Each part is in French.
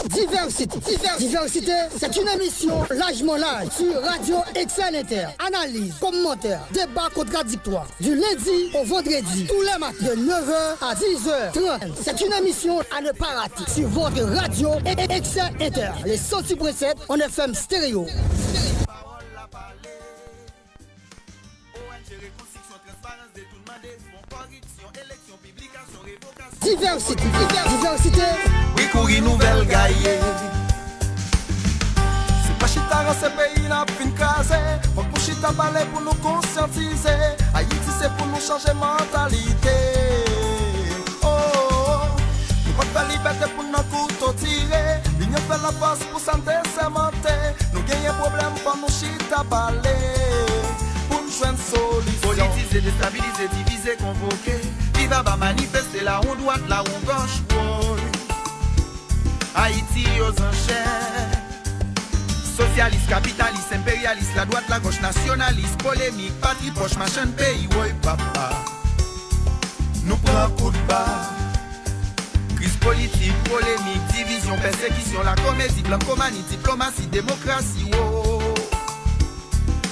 Diversité, c'est une émission largement large sur Radio Excel Inter. Analyse, commentaire, débat contradictoire. Du lundi au vendredi, tous les matins de 9h à 10h30. C'est une émission à ne pas rater sur votre radio Excel Inter. Les 106.7 en FM stéréo. Diversité. Oui, courir nouvelle gaillée. C'est pas chita dans ce pays là, fin casé. Faut que chita parler pour nous conscientiser. Haïti c'est pour nous changer mentalité. Oh, nous pas faire liberté pour nos couteaux tirés. L'union fait la passe pour santé sémenter. Nous gagnons problème pour nous chita parler. Pour nous joindre solution. Politiser, déstabiliser, diviser, convoquer. Qui va manifester là on droite, là on gauche. Haïti aux enchères. Socialiste, capitaliste, impérialiste, la droite, la gauche, nationaliste, polémique, patrie proche, machin pays, ouais papa. Nous prenons coup de barre. Crise politique, polémique, division, persécution, la comédie, blancomanie, diplomatie, démocratie, oh.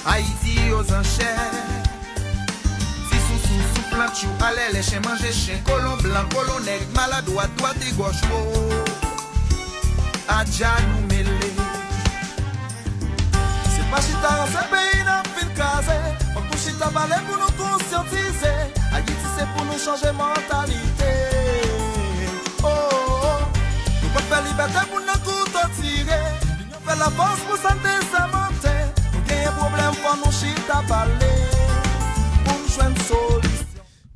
Haïti aux enchères. Soufflant chou, allez les chiens manger chien, colon blanc, colon nègre, maladroit, droite et gauche, oh. Adja nous mêlé. C'est pas chita dans ce pays n'a fin casé. Faut que chita balai pour nous conscientiser. Haïti c'est pour nous changer mentalité. Oh, nous pas faire liberté pour nous couteaux tirer. L'union fait la force pour santé sémenter. Nous gagnons problème pour nous chita balai. Pour nous joindre solution.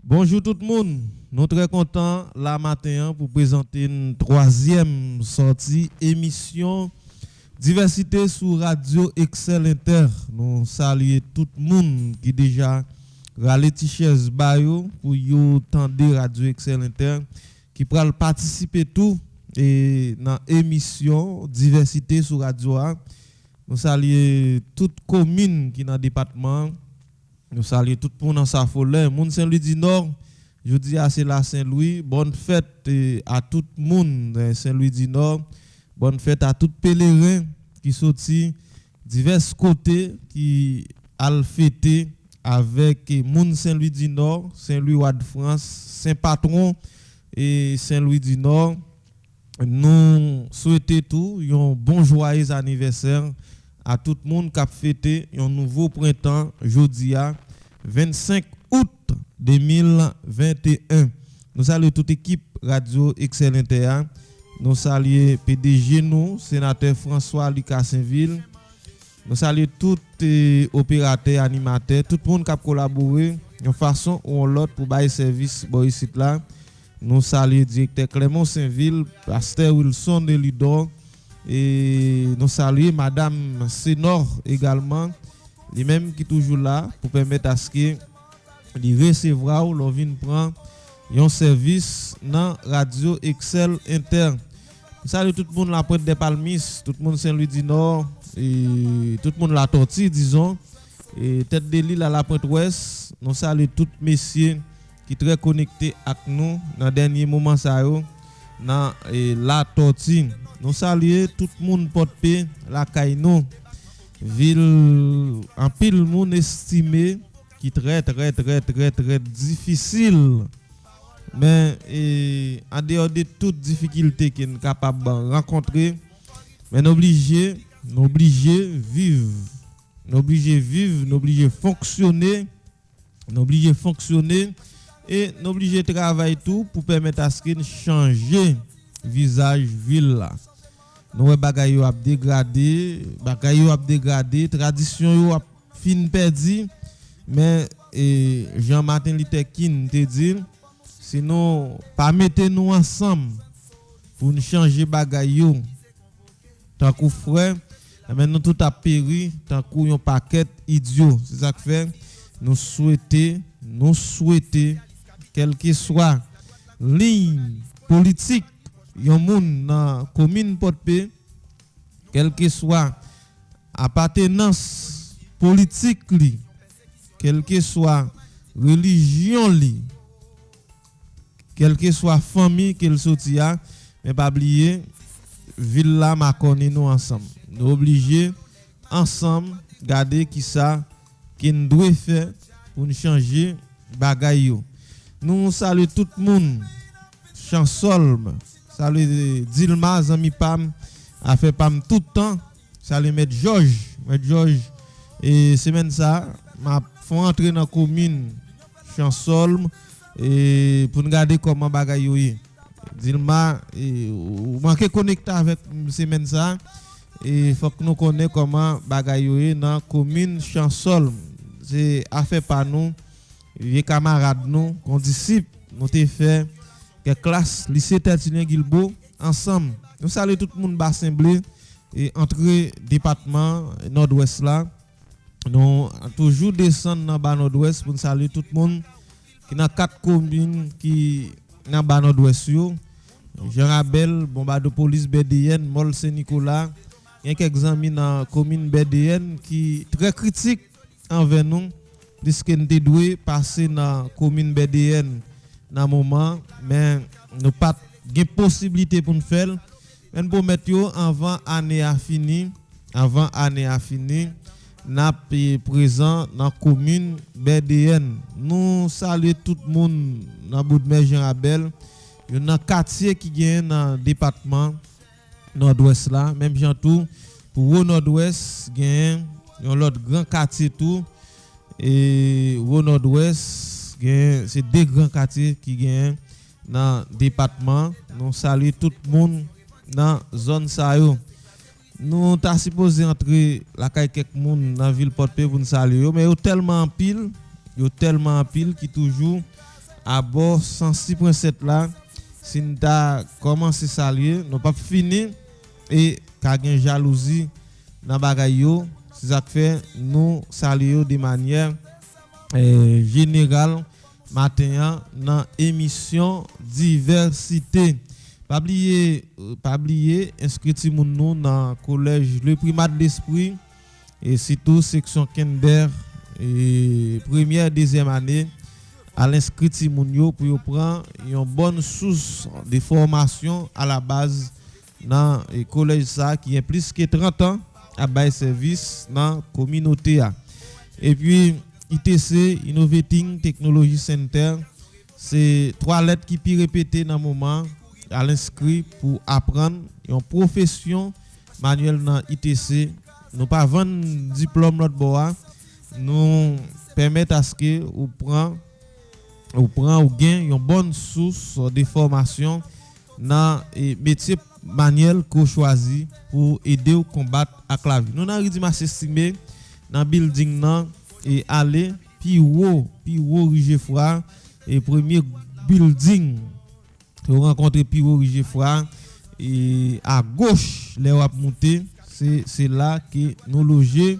Bonjour tout le monde. Nous sommes très contents la matin pour présenter une troisième sortie émission Diversité sur Radio Excel Inter. Nous saluons tout le monde qui déjà râle t-shirt bayo pour yo tendre Radio Excel Inter qui pourra participer tout et dans émission Diversité sur Radio A. Nous saluons toute commune qui dans le département. Nous saluons tout le monde dans sa folie. Moun Saint-Louis du Nord. Je dis à c'est la Saint-Louis, bonne fête à tout le monde Saint-Louis du Nord. Bonne fête à tout pèlerin qui sorti divers côtés qui a fêté avec moun Saint-Louis du Nord, Saint-Louis de France, Saint-Patron et Saint-Louis du Nord. Nous souhaitons tout un bon joyeux anniversaire à tout le monde qui a fêté un nouveau printemps jeudi 25 août 2021. Nous saluons toute équipe Radio Excel Inter. Nous saluons PDG nous, sénateur François Lucas Saint-Ville. Nous saluons tous les opérateurs, animateurs, tout le monde qui a collaboré de façon ou l'autre pour bailler service ici là. Nous saluons directeur Clément Saint-Ville, pasteur Wilson de Lidor et nous saluons madame Sénor également, les mêmes qui toujours là pour permettre à ce que les recevra ou l'on vienne prendre un service dans Radio Excel Inter. Salut tout le monde la Pointe des Palmis, tout le monde Saint-Louis du Nord et tout le monde la Tortue disons et tête de l'île à la Pointe Ouest. Nous saluons tous messieurs qui très connectés avec nous dans dernier moment ça yo dans la Tortue. Nous saluons tout le monde porte paix la Kaino ville en pile monde estimé qui très difficile mais en dehors de toute difficulté qu'on est capable de rencontrer mais nous obligés vivre fonctionner et nous obligés travailler tout pour permettre à ce qu'on changer visage ville là. Nous bagay yo a dégradé, tradition yo a fin perdu mais Jean-Martin Luther King te dit sinon pas mettez nous ensemble pour nous changer bagay yo tant que frère maintenant tout a péri tant que un paquet idiot c'est ça que fait nous souhaiter quel que soit ligne politique yon moun dans commune Porte-Paix quel que soit appartenance politique li quelle que soit religion li quelle que soit famille qu'elle sorti a mais pas oublier ville là m'a connaît nous ensemble. Nous obligés ensemble garder qui ça qui nous doit faire pour nous changer bagaille yo. Nous saluons tout le monde. Chansolme, salut Dilma Zami Pam a fait Pam tout le temps. Salut Maître Georges et semaine ça m'a fait entrer dans la commune Chansolme et pour regarder comment bagaille yo est. Dilma ou manquer connecter avec semaine ça et faut que nous connaissons comment bagaille yo est dans la commune Chansolme. C'est affaire par nous vieux camarades nous qu'on disciple nous t'ai fait que classe lycée Tertullien Guilbeault ensemble. Nous saluons tout le monde bassin bleu et entre département nord-ouest là. Nous toujours descendre dans bas nord-ouest pour saluer tout le monde qui dans 4 communes qui dans bas nord-ouest yo. Jean Rabel, bomba de police BDN, Mol Saint-Nicolas. Il y a quelques amis dans commune BDN qui très critique envers nous puisque nous devons passer dans commune BDN dans moment mais nous pas de possibilité pour nous faire même pour mettre avant année à fini n'a présent dans commune BDN. Nous saluons tout le monde dans Boudmer Jean Abel. Il y a un quartier qui gagne dans le département nord-ouest là, même Jean tout pour le nord-ouest gagne un autre grand quartier tout et au nord-ouest c'est deux grands quartiers qui gagnent dans le département. Nous saluons tout le monde dans la zone ça yo. Nous t'a supposé entrer la caille quelques monde dans ville Porte-Paix pour nous saluer mais yo tellement en pile qui toujours à bord 106.7 là si nous t'a commencé saluer nous pas fini et qu'a gain jalousie dans bagaille yo c'est ça que fait nous saluer de manière générale matin dans émission diversité. Pas oublier inscrire nous dans collège le primat de l'esprit et surtout section Kinder et première deuxième année à l'inscrire moun pour prendre une bonne source de formation à la base dans le collège ça qui est plus que 30 ans à bail service dans communauté et puis ITC Innovating Technology Center c'est 3 lettres qui puis répéter dans moment à l'inscrit pour apprendre une profession manuelle dans ITC. Nous pas vendre diplôme notre bois, nous permettre à ce que ou gain une bonne source de formation dans les métiers manuels qu'on choisit pour aider au combattre à la vie. Nous avons dit estimé dans building nan et aller puis haut Rigefroid et premier building vous rencontrez Piro Rigefroid et à gauche les wap monter c'est là que nous loger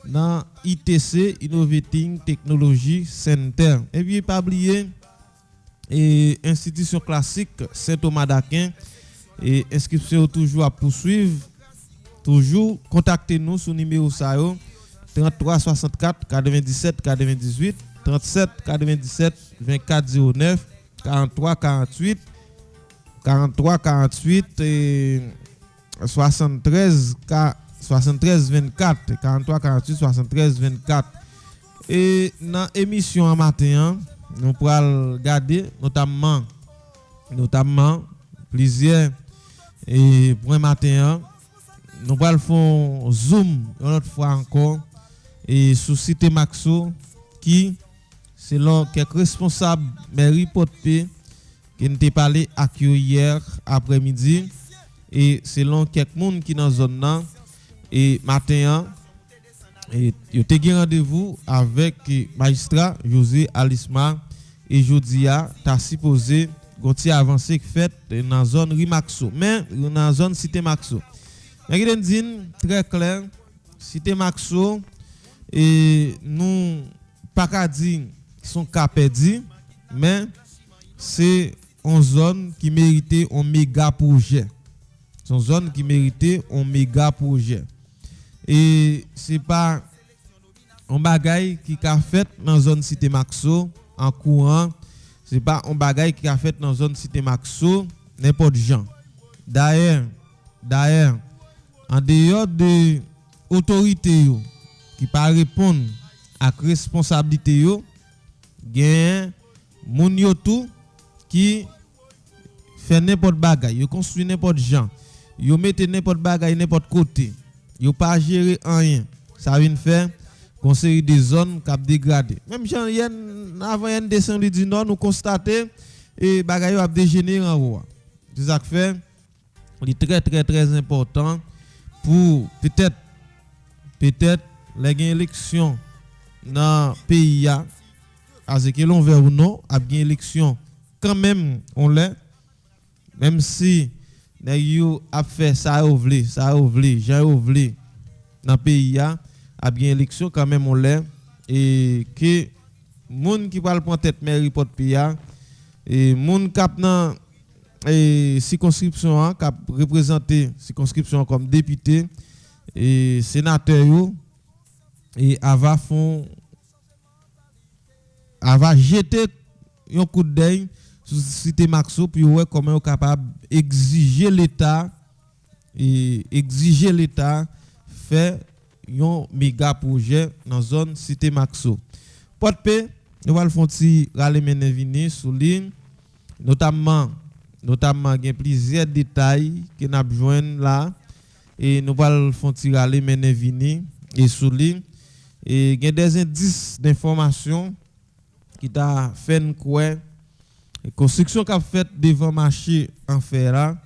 dans ITC Innovating Technology Center et puis pas oublier et institution classique Saint-Thomas d'Aquin et inscription toujours à poursuivre toujours contactez-nous sur numéro ça 33 64 97 98 37 97 24 09 43 48 et 73 24 43 48 73 24 et dans émission en matin nous pourrons regarder notamment plusieurs et pour un matin nous pourrons faire zoom une autre fois encore et sous Cité Maxo qui selon quelques responsables mairie Porte-Paix qui nous a parlé avec hier après-midi et selon quelques monde qui dans zone là et matin et yo te gen rendez-vous avec magistrat José Alisma et jodia t'a supposé gonti avancer fait dans zone Rimaxo mais dans zone Cité Maxo. Mais qui dit très clair Cité Maxo et nous pas qu'à dire sont cas perdu mais c'est une zone qui méritait un méga projet. C'est une zone qui méritait un méga projet. Et c'est pas un bagaille qui a fait dans la zone Cité Maxo en courant. C'est pas un bagaille qui a fait dans la zone Cité Maxo n'importe gens. D'ailleurs, en dehors de autorité qui pas répondre à responsabilité yo, gen moun yo tout qui fait n'importe bagay, yo construit n'importe gens, yo mette n'importe bagay n'importe côté, yo pas gérer rien. Ça vient faire une série de zones qui dégradé. Même gens avant une descente du nord nous constater et bagay yo a dégénéré en haut. C'est ça que fait il est très important pour peut-être les élections dans le pays à ce que l'on veut ou non, a bien élection quand même on l'est, même si nous a fait ça ouvlé j'ai ouvlé dans le pays a bien élection quand même on l'est, et que moun qui parle pour tête mairie porte pays et moun cap dans et circonscription qui représenter circonscription comme député et sénateur et ava jeter un coup d'œil sur cité Maxo puis ouais comment est capable exiger l'état fait un méga projet dans zone cité Maxo. Porte P nous va le font ti rale mener vini sous ligne notamment il y a plusieurs détails que nous avons joindre là et nous allons faire tirer mener vini et souligner et il y a des indices d'information qui t'a fait quoi construction qu'a fait devant marché en fer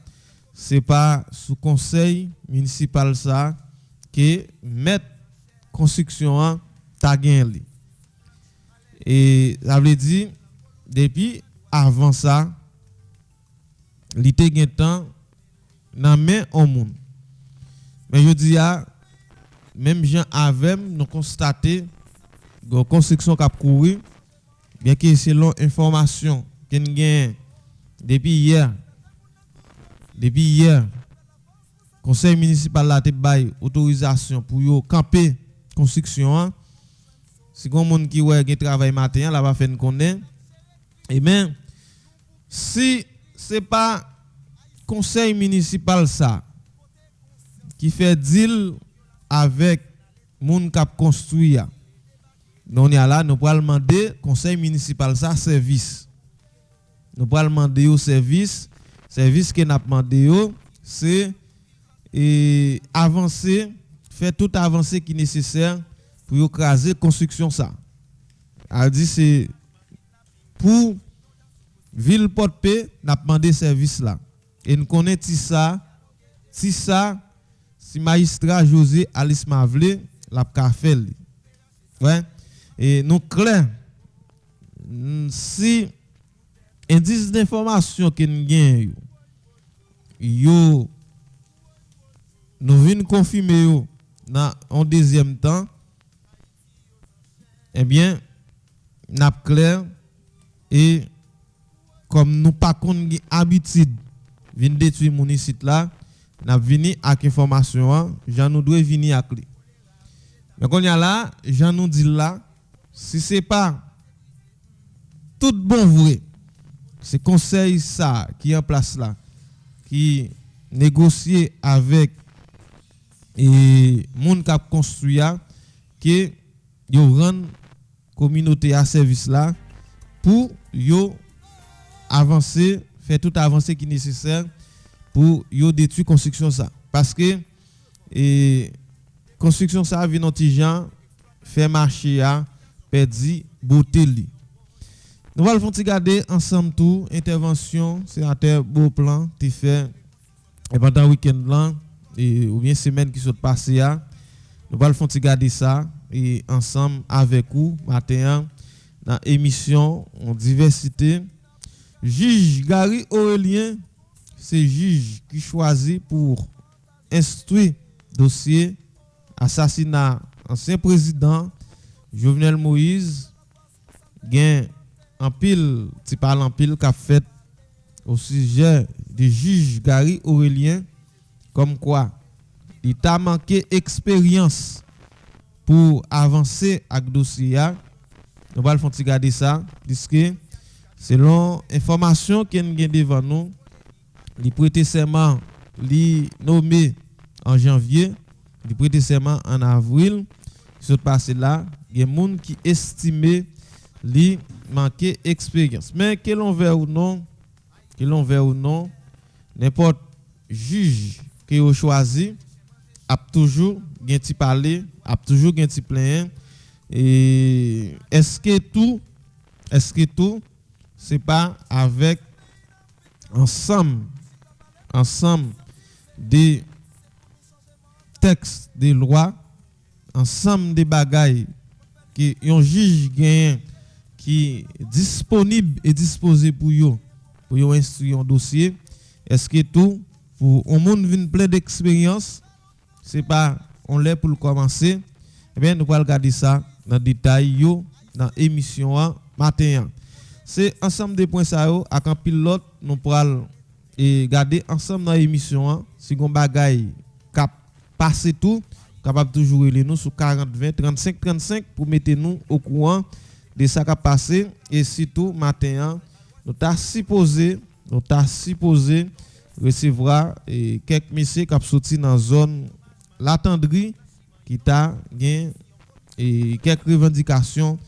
c'est pas sous conseil municipal ça que mettre construction t'a gagné et ça veut dire depuis avant ça li te gen temps nan main au monde. Mais je dis même gens avec nous constater une construction qui a couru bien que selon information qu'on gagne depuis hier conseil municipal la te bail autorisation pour yo camper construction si gon monde qui ouais gen travail matin là va faire connaître et même si c'est pas conseil municipal ça qui fait deal avec moun k'ap construit. Non y a là nous pourrons demander conseil municipal ça service. Nous pourrons demander au service que n'a demandé c'est avancer, faire toute avancée qui est nécessaire pour écraser construction ça. A dit c'est pour ville Porte-Paix n'a demandé service là et nous connaissons ça si magistrat José Alice Mavle l'a fait ouais et nous clair si indice d'information que nous gagne yo nous venons confirmer yo en deuxième temps eh n'a clair et comme nous pas qu'on habitude vinn détruire mon site là n'a vini avec information Jean nous doit venir avec lui mais qu'on y a là Jean nous dit là si c'est pas tout bon vrai c'est conseil ça qui est en place là qui négocier avec et monde qui a construit que yo rend communauté à service là pour yo avancer faire toute avancée qui est nécessaire pour yo détruire construction ça parce que construction ça vient gens faire marcher à perdu beauté li. Nous allons regarder ensemble tout intervention sénateur Beauplan qui fait pendant week-end là et ou bien semaine qui sont passées nous allons regarder ça et ensemble avec vous matin dans émission en diversité. Juge Gary Aurélien, c'est juge qui choisit pour instruire dossier assassinat ancien président Jovenel Moïse. Gain en pile, tu parles en pile qu'a fait au sujet du juge Gary Aurélien, comme quoi il t'a manqué expérience pour avancer avec dossier. Nous allons regarder ça, puisque selon information qui est devant nous, il prêtait serment li nommé en janvier, il prêté serment en avril. Ce passé là, il y a des gens qui estimé li manquer expérience. Mais que l'on veut ou non, n'importe juge qui a choisi a toujours gen ti parler, a toujours gen ti plein. Et est-ce que tout c'est pas avec ensemble des textes, des lois, ensemble des bagailles que un juge gagne qui disponible et disposé pour instruire un dossier. Est-ce que tout pour un monde vient plein d'expérience, c'est pas on l'est pour le commencer. Eh bien nous allons regarder ça dans détail dans émission matin. C'est ensemble des points ça yo avec un pilote nous pourrons et garder ensemble dans l'émission si on bagaille cap passer tout capable toujours les nous sur 40 20 35 35 pour mettre nous au courant de ça qui a passé et surtout matin nous t'a supposé recevoir quelques messieurs qui ont sorti dans zone la Tendrie qui t'a gain et quelques revendications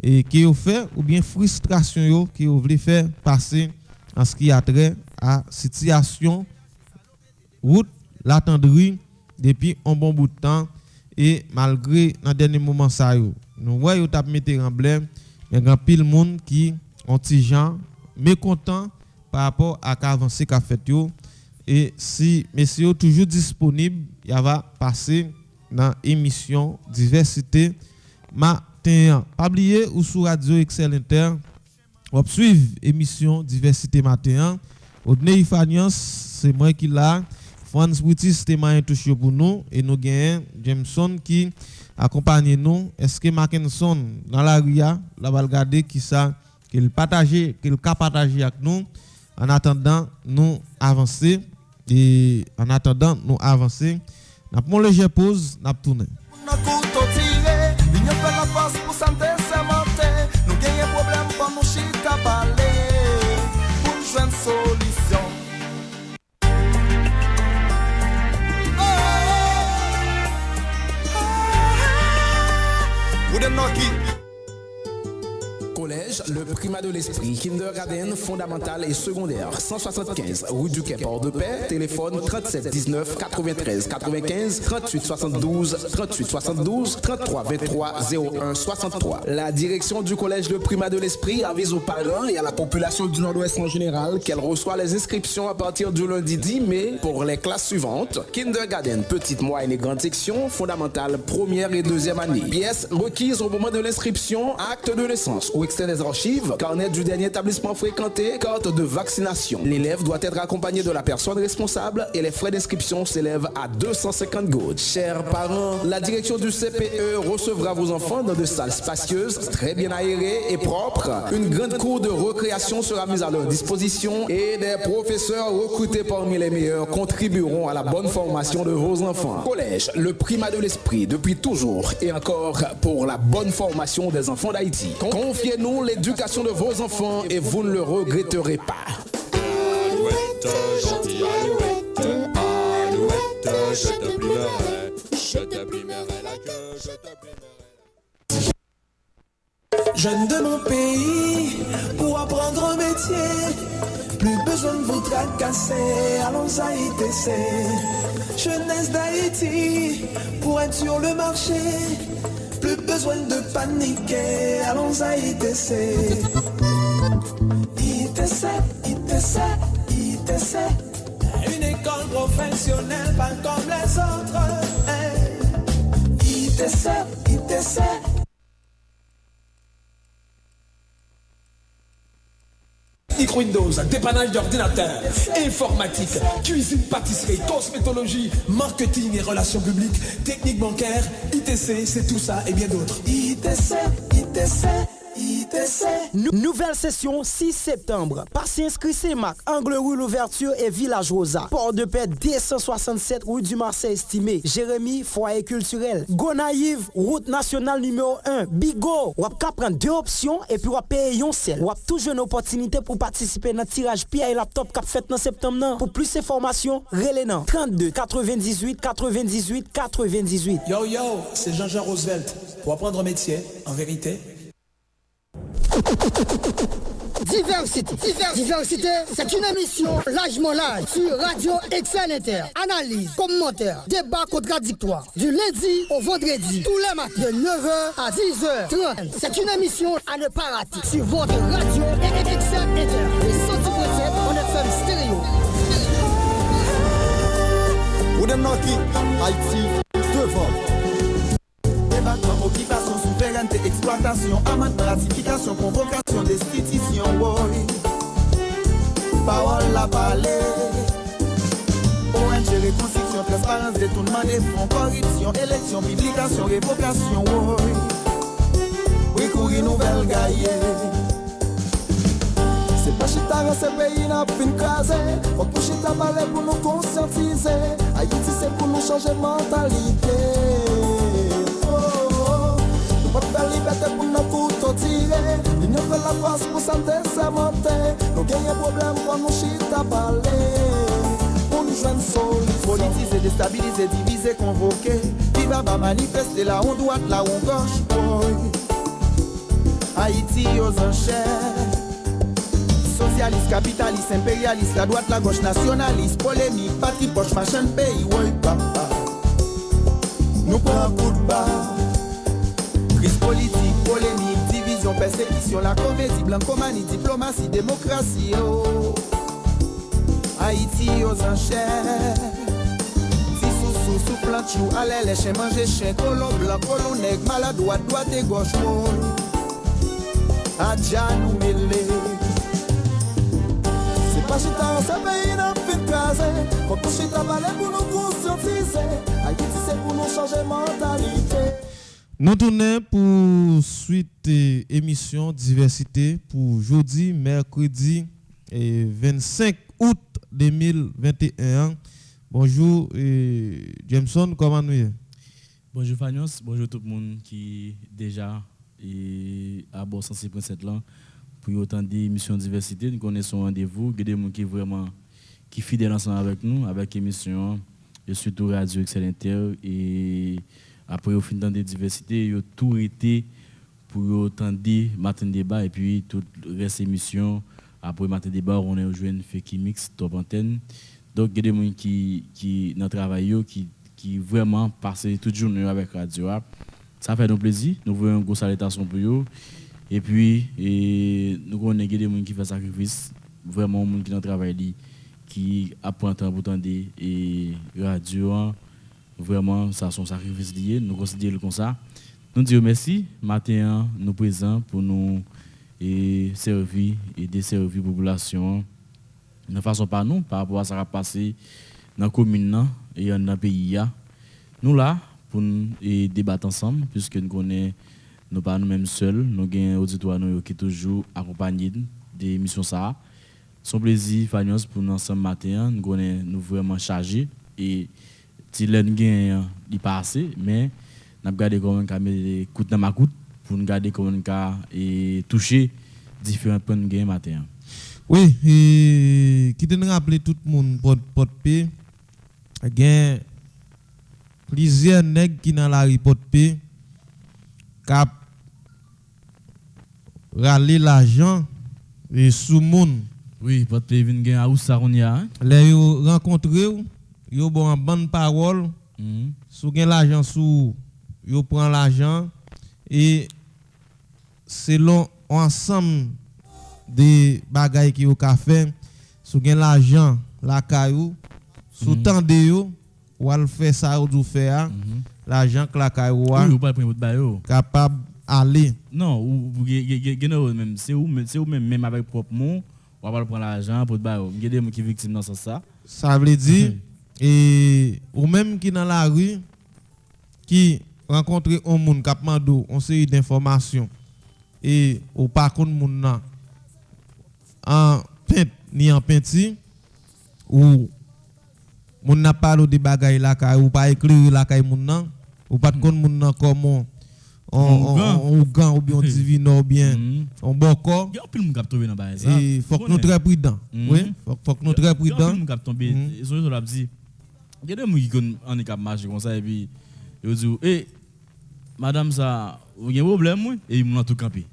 et qui ont fait ou bien frustration qui ont voulu faire passer en ce qui a trait à situation route la Tendrie depuis un bon bout de temps et malgré dans dernier moment ça yo nous voyons t'a mettre emblème mais grand pile monde qui ont ti gens mécontent par rapport à qu'avancer qu'a fait yo et si messieurs toujours disponible il va passer dans émission diversité matin. Pas oublier ou sur Radio Excel Inter on suivre émission diversité matin. Odney Ifanias c'est moi qui là. Franz Boutis c'était moyen touché pour nous et nous gagnons Jameson qui accompagne nous. Est-ce que Mackinson dans la ria la va regarder qui ça qu'il partager qu'il cap partager avec nous en attendant nous avancer et en attendant nous avancer. N'a pas léger pause, n'a tourner. Nous gagnons problème pour nous chita parler pour nous joindre solution. Collège, le primat de l'esprit, kindergarten, fondamental et secondaire, 175, rue du Quai Port de Paix, téléphone 37 19 93 95 38 72 38 72 33 23 01 63. La direction du collège Le Primat de l'Esprit avise aux parents et à la population du Nord-Ouest en général qu'elle reçoit les inscriptions à partir du lundi 10 mai pour les classes suivantes: kindergarten, petite, moyenne et grande section, fondamentale, première et deuxième année. Pièces requises au moment de l'inscription: acte de naissance ou extrait des archives, carnet du dernier établissement fréquenté, carte de vaccination. L'élève doit être accompagné de la personne responsable et les frais d'inscription s'élèvent à 250 gouttes. Chers parents, la direction du CPE recevra vos enfants dans de salles spacieuses, très bien aérées et propres. Une grande cour de récréation sera mise à leur disposition et des professeurs recrutés parmi les meilleurs contribueront à la bonne formation de vos enfants. Collège, le primat de l'esprit, depuis toujours et encore pour la bonne formation des enfants d'Haïti. Confiez-nous l'éducation de vos enfants et vous ne le regretterez pas. Alouette, gentil alouette, alouette, je te plimerai la queue, je te plimerai. Jeunes de mon pays, pour apprendre un métier, plus besoin de vous tracasser, allons à ITC. Jeunesse d'Haïti, pour être sur le marché, plus besoin de paniquer, allons à ITC. ITC, ITC, ITC. Une école professionnelle, pas comme les autres. ITC, ITC. Windows, dépannage d'ordinateur, informatique, cuisine, pâtisserie, cosmétologie, marketing et relations publiques, technique bancaire, ITC, c'est tout ça et bien d'autres. ITC, ITC, Nouvelle session 6 septembre. Passez inscrit CEMAC, Angle Rue l'Ouverture et Village Rosa. Port de Paix 267 rue du Marseille estimé. Jérémy, foyer culturel. Gonaïve, route nationale numéro 1. Bigo. Ou ap prendre 2 options et puis ou payer yon seul. Ou toujours une opportunité pour participer dans le tirage PI et laptop cap fait dans septembre. Pour plus d'informations, relais 32 98 98 98. Yo, c'est Jean-Jean Roosevelt. Pour apprendre un métier, en vérité. Diversité, c'est une émission largement large sur Radio Excel Inter. Analyse, commentaire, débat contradictoire. Du lundi au vendredi, tous les matins de 9h à 10h30. C'est une émission à ne pas rater sur votre Radio Excel Inter. Les 100% en FM stéréo. Ou dem nan ki Haïti devant. Débattement, occupation, souveraineté, exploitation, amendement, ratification, convocation, destitution, oui. Parole la parler. ONG, reconstruction, transparence, détournement des fonds, corruption, élection, publication, révocation, oui. Oui, courir nouvelle gaillée. C'est pas chita dans ce pays n'a fin crasé. Faut que chita parler pour nous conscientiser. Haïti c'est pour nous changer mentalité. Nous pas faire liberté pour nos couteaux tirés. L'union fait la force pour santé s'amonter. Nous gagnons problème pour nous chita parler. Pour nous joindre solides. Politiser, déstabiliser, diviser, convoquer. Viva va manifester là on droite, là on gauche. Boy. Haïti aux enchères. Socialiste, capitaliste, impérialiste, la droite, la gauche, nationaliste, polémique, parti poche, machin pays, oui papa. Nous prenons un coup de barre. Crise politique, polémique, division, persécution, la comédie, blancomanie, diplomatie, démocratie, oh. Haïti aux enchères. Si sous plein de chou, allez les chiens manger chien, colon blanc, colon nègre, maladroite, droite et gauche, oh. Adja nous mêler. Pas chita, ce pays n'a plus de case. Faut que chita parler pour nous conscientiser. Haïti c'est pour nous changer mentalité. Nous tournons pour suite émission diversité pour jeudi, mercredi 25 août 2021. Bonjour Jameson, comment nous est? Bonjour Fagnos, bonjour tout le monde qui déjà est à bord 106.7 là. Pour autant d'émissions diversité, nous connaissons rendez-vous, il y a des gens qui vraiment qui fidèles ensemble avec nous, avec l'émission, et surtout Radio Excel Inter. Et après, au fin de diversité, il y a tout été pour autant de matin débat et puis tout le reste de l'émission. Après matin débat, on est joué une fake mix, top antenne. Donc, il y a des gens qui dans le travail, qui vraiment passent toute journée avec Radio. Ça fait nous plaisir, nous voulons une grosse salutation pour eux. Et puis, nous connaissons des gens qui font sacrifice, vraiment des gens qui dans le travail, qui apprennent pour entendre et radio, vraiment, ça sont sacrifices liés, nous considérons comme ça. Nous disons merci, matin, nous présents pour nous servir et desservir la population. De façon par nous, par rapport à ce qui a passé dans la commune et dans le pays. Nous là, pour nous débattre ensemble, puisque nous connaissons. Nous pas nous-mêmes seuls, nous avons un auditoire qui toujours accompagné des missions ça. Son plaisir, Fagnos, pour nous ensemble matin, nous vraiment chargés et si l'un gain il passe, mais nous avons gardé comment on met coups dans ma coute pour nous garder comment on toucher différents points de gain matin. Oui, et qui te rappeler tout le monde porte paix. Il y a plusieurs nègres qui dans la porte paix. Cap râler l'argent et sous monde. Oui, votre pays vient gagner à où ça on y a. Les rencontrer yo bon en bonne parole. Sous gain l'argent sous yo prend l'argent et selon ensemble des bagailles qui yo ka fait sous gain l'argent la caillou sous tande yo ou al faire ça ou faire l'argent que la caillou capable aller. Non, même c'est ou même avec propre mot, on va prendre l'argent pour bailler. Il y a des gens qui sont victimes dans ça. Ça veut dire et ou même qui dans la rue qui rencontre un monde qui a demandé une série d'informations et ou pas contre moun nan en peint ni en peinti ou moun n'a pas de bagay la kay ou pas écrire la kay moun nan ou pas contre moun nan comment on gan ou bien on divino ou bien on boko il y a plus moun k'ap tomber dans bail ça et faut que nous très prudent oui faut que nous très prudent moun k'ap tomber ils l'a dit il y a des moun qui kon en k'ap marcher comme ça et puis ils dit eh madame ça il y a un problème et moun a tout campé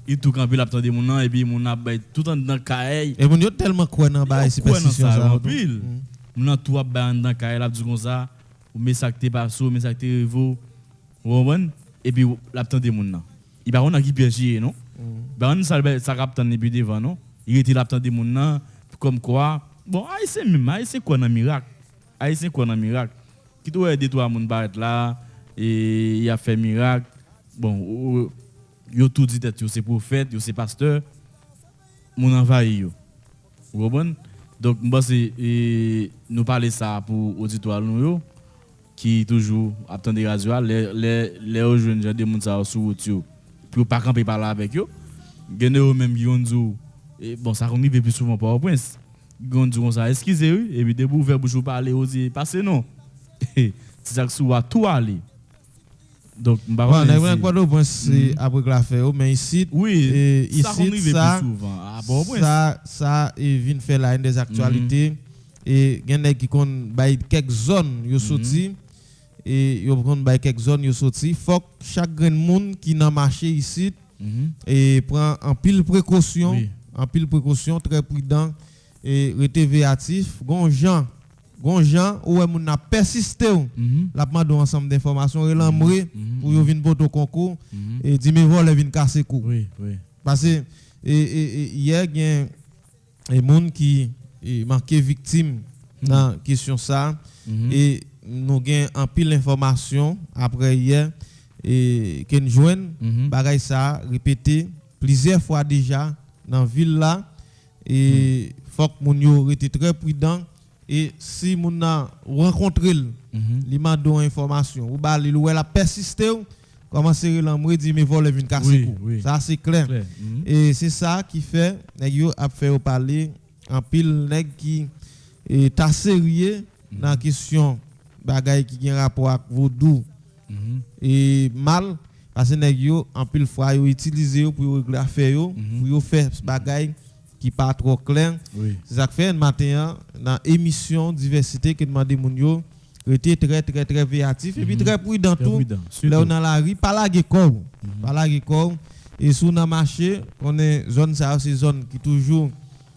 il tout campé l'attend des moun nan et puis moun a bay tout en dans caille et moun yo tellement quoi dans bail superstition ça pile moun a tout bay dans caille là dit comme ça ou mais ça que pas sous mais ça que revo et puis l'attend des moun nan il pas on a qui piège non ben ça captant depuis devant non il était l'attend des moun nan comme quoi bon haïtien même haïtien quoi dans miracle haïtien quoi dans miracle qui doit aider toi moun paraît là et il a fait miracle bon yo tout dit tête yo c'est prophète yo c'est pasteur mon envahi yo vous comprenez donc moi c'est nous parler ça pour auditoire nous yo qui toujours attendre radio les jeunes gens des monde ça sur route yo pour pas camper par là avec yo gene eux même qui ont dit et bon ça arrive plus souvent par prince gon dit comme ça excusez et puis debout vers bouche parler aussi passer non c'est ça que soit tout aller donc on a quoi d'autre c'est après la fait mais ici oui ici ça et vient faire la des actualités et gene qui kon bay quelques zones yo sorti et yo kon bay quelques zones yo sorti faut que chaque grand monde qui dans marché ici et prend en pile précaution très prudent et rete véatif gon gens ou moun n'a persisté la demande ensemble d'informations relambré pour yo vinn poto concours et dit me vol vinn casser cou parce que hier gen et moun qui marqué victime dans question ça et nous gain en pile information après hier et ken joine bagay ça répété plusieurs fois déjà dans ville là et faut que moun yo été très prudent et si moun a rencontré li mando information ou ba li ou elle a persisté commencer l'ambre dit me vol vinn casser cou ça c'est clair et c'est ça qui fait nèg yo a fait parler en pile nèg qui est sérieux dans question bagay qui a rapport avec vaudou et mal parce que nèg yo en pile fois yo utiliser pour régler affaire yo pour yo faire bagay qui pas trop clair c'est ça que fait un matin dans émission diversité que demander moun yo était très véatif et puis très prudent tout là dans la rue pas la corps et sous dans marché on est zone ça c'est zone qui toujours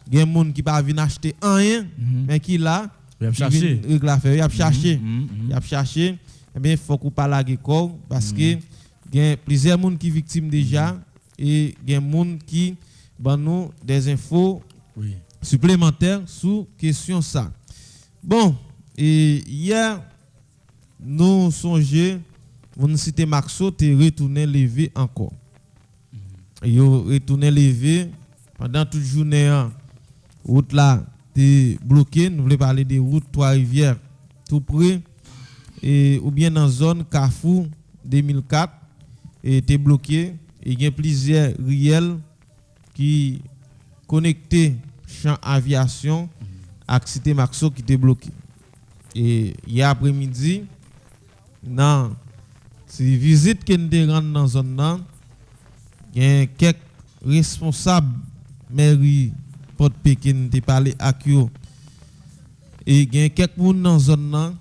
gen moun qui pas venir acheter rien mais qui là il a cherché il a cherché et bien faut qu'on pas la corps parce que gen plusieurs moun qui victimes déjà et gen moun qui ban nous des infos supplémentaires sur question ça. Bon, et hier nous songeons mon cité Maxo te retourner lever encore. Yo retourner lever pendant toute journée route là te bloqué, nous voulons parler des routes Trois-Rivières tout près et ou bien dans zone Carrefour 2004 et te bloqué et il y a plusieurs riels qui connecté champ aviation à cité Maxo qui était bloqué. Et hier après-midi, dans ces visites que nous avons dans la zone là, il y a quelques responsables mairie Port-Pékin qui ont parlé à Kyo. Et il y a quelques personnes dans la zone là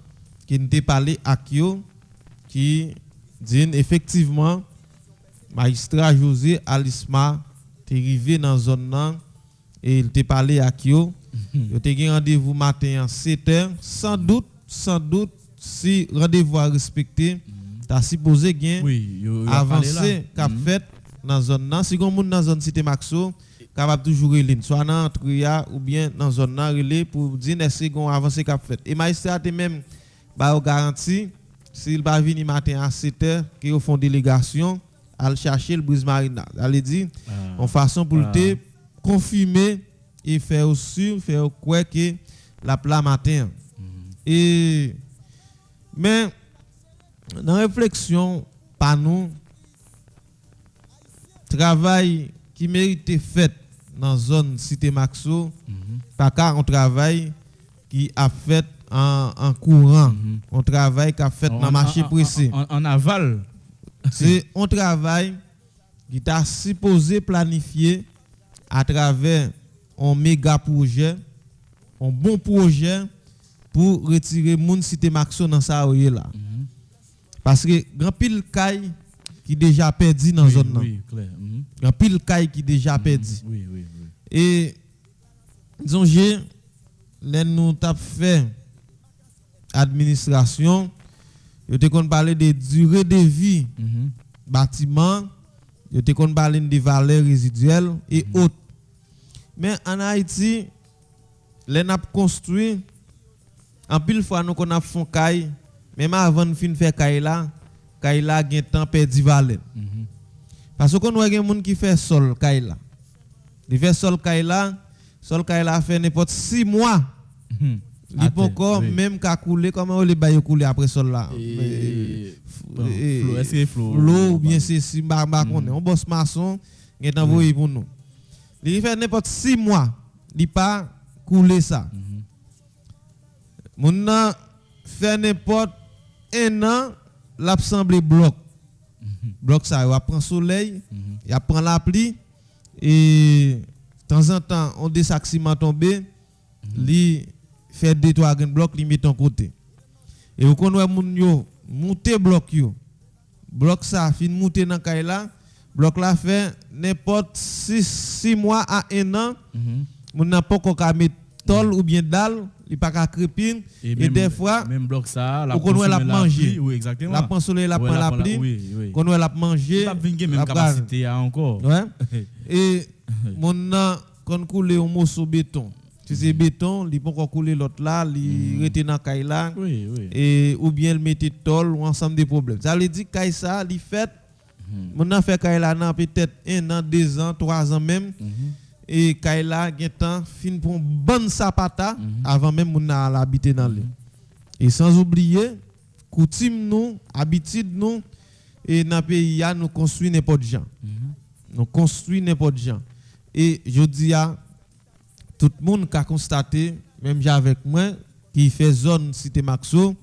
qui ont parlé à Kyo qui disent effectivement magistrat José Alisma est arrivé dans la zone là et il t'a parlé à Kyo. Il a eu rendez-vous matin à 7h. Sans doute, si rendez-vous à respecter, tu as supposé avancer qu'a fait dans la zone là. Si vous êtes dans la zone Cité Maxo, capable toujours relire, soit dans l'entrée ou bien dans la zone là, relire pour dire est-ce que vous avancé qu'a fait. Et magistrat même garantie, s'il va venir matin à 7h, qu'ils font délégation, à chercher le brise marina. Elle dit en façon pour te confirmer et faire sûr, faire quoi que la plat matin. Et mais dans réflexion par nous travail qui mérite fait dans la zone Cité Maxo, pas car on travail qui a fait en courant, on travail qui a fait dans le marché pressé. En aval. C'est un travail qui t'a supposé planifier à travers un méga projet, un bon projet pour retirer moun Cité Maxo dans sa là. Parce que grand pile caille qui déjà perdu dans zone là. Oui, clair. Grand pile caille qui déjà perdu. Oui. Et disons les nous t'a fait administration, yo te kon parler de durée de vie bâtiment, yo te kon parler de valeurs résiduelles et autres. Mais en Haïti, les n'a construit en pile fois nous qu'on a font caille, même avant de fin faire caille là gen temps perdu valeur. Parce qu'on voit gen moun qui fait sol caille là. Il fait sol caille là fait n'importe 6 mois. Il peut encore même qu'à couler comme on les bail couler après sol là. Est-ce que flow ou bien c'est si on bosse maçon gen envoyé pour nous. Il fait n'importe 6 mois, il pas couler ça. Moun nan fait n'importe 1 an l'assemblée bloc. Bloc ça il prend soleil, il prend la pluie et de temps en temps on des sacs ciment tombé, li fait 2-3 grains bloc li met en côté. Et vous connaissez moun yo monter bloc yo. Bloc ça fin monter dans kay là, bloc là fait n'importe 6 mois à 1 an, moun n'a pas ka mettre tol ou bien dalle, il pas ka crépine et des fois même bloc ça la manger. Oui, exactement. La prend soleil, la prend la pluie. Qu'on la manger. Pas même capacité encore. Ouais. Et mon nan kon couler un morceau béton. Tu sais béton, il peut encore couler l'autre là, il rete dans kay là. Et ou bien il mette tol ou ensemble des problèmes. Ça veut dire kay ça, il fait mon nan fait kay là nan peut-être 1 an, 2 ans, 3 ans même. Et Kaila gen temps fin pour bonne sapata avant même moun na l'habiter dans lui. Et sans oublier coutume nous, habitude nous et dans pays a nous construit n'importe gens. Nous construit n'importe gens. Et je dis à tout le monde qui a constaté même avec moi qui fait zone Cité Maxo,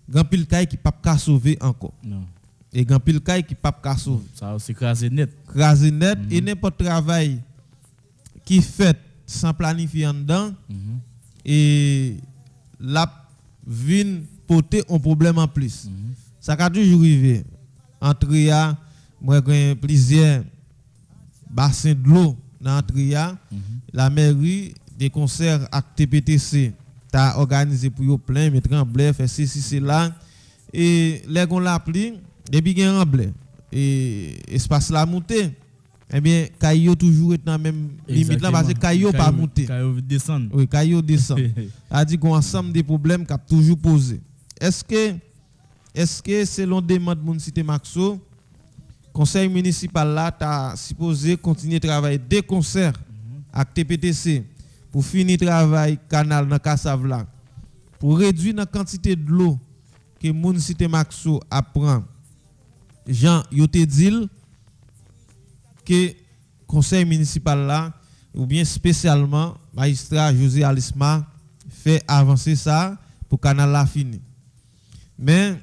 grand pile kay qui pas ka sauver encore. Non. Et grand pile kay qui pas ka sauver. Ça c'est crasé net. Crasé net et n'importe travail qui fait sans planifier en dedans et la vin porter un problème en plus. Ça a toujours arrivé. Entre ya, moi j'ai plusieurs bassins de l'eau dans entre la mairie des concerts avec TPTC t'a organisé pour yo plein mettre en blé faire ceci cela et les gon l'appli depuis gen remblai et espace la monter. Eh bien, Kayo toujours est dans la même limite là parce que Kayo pas monter. Kayo descend. Oui, Kayo descend. A dit qu'on ensemble des problèmes qu'a toujours posé. Est-ce que selon demande moun Cité Maxo, conseil municipal là t'a supposé continuer travailler des concerts avec TPTC pour finir travail canal dans Kassav là pour réduire la quantité de l'eau que moun Cité Maxo apprend. Jean yo te dit que conseil municipal là ou bien spécialement magistrat José Alisma fait avancer ça pour canal la fini. Mais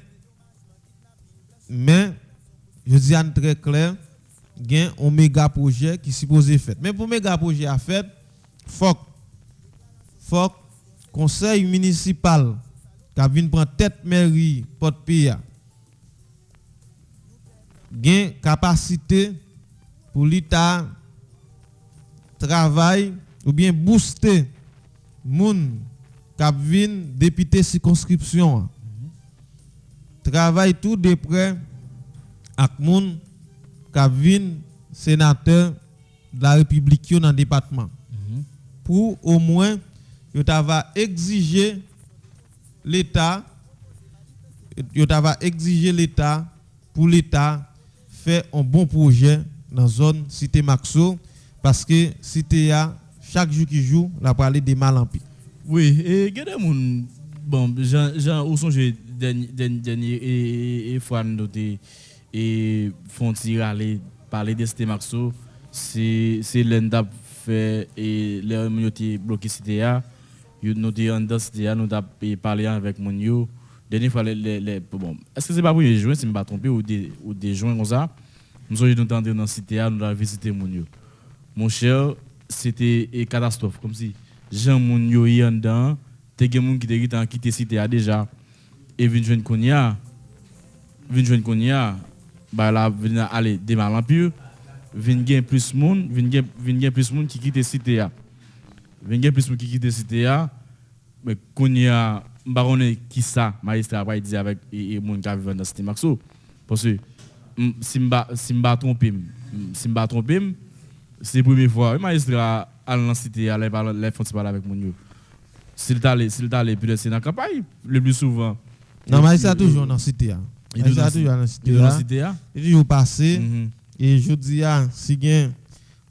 je dis en très clair, il y a un méga projet qui est supposé faire. Mais pour méga projet à faire, faut conseil municipal qui vient prendre tête mairie Port-Pays gain capacité pour l'État travail ou bien booster moun qui vient député circonscription travail tout de près avec moun qui vient sénateur de la République dans le département pour au moins yo va exiger l'État pour l'État faire un bon projet dans la zone Cité Maxo parce que Cité a chaque jour qui joue la parler des mal en pis. Oui, et gade moun bon Jean ou songe dernier et fois noté et font tirer parler de Cité Maxo, c'est l'endap fait et les communautés bloquées Cité A, nous étions en dans Cité A, nous avons parlé avec mon yo. Dernière fois bon, est-ce que c'est pas pour les juin si je ne me pas trompé ou des juin comme ça, nous avons entendu dans Cité A, nous avons visité mon yo. Mon cher, c'était une catastrophe comme si Jean mon yo y en dedans, t'es gens qui t'ont quitté Cité A déjà et vinn joindre Konya, bah là vinn aller démarrer l'empire, vinn gain plus monde, vinn gain plus monde qui quitte Cité A. Vinn gain plus monde qui quitte Cité A, mais Konya baronne qui ça magistrat va dire avec et monde qui vivent dans Cité Maxo parce que si m'ba tromper, c'est la première fois le magistrat à la Cité A les font parler avec mon yo. S'il t'allait peut-être c'est dans la campagne le plus souvent. Non, mais ça toujours dans la Cité. Il ça toujours dans la Cité. Il toujours passé et je dis si gain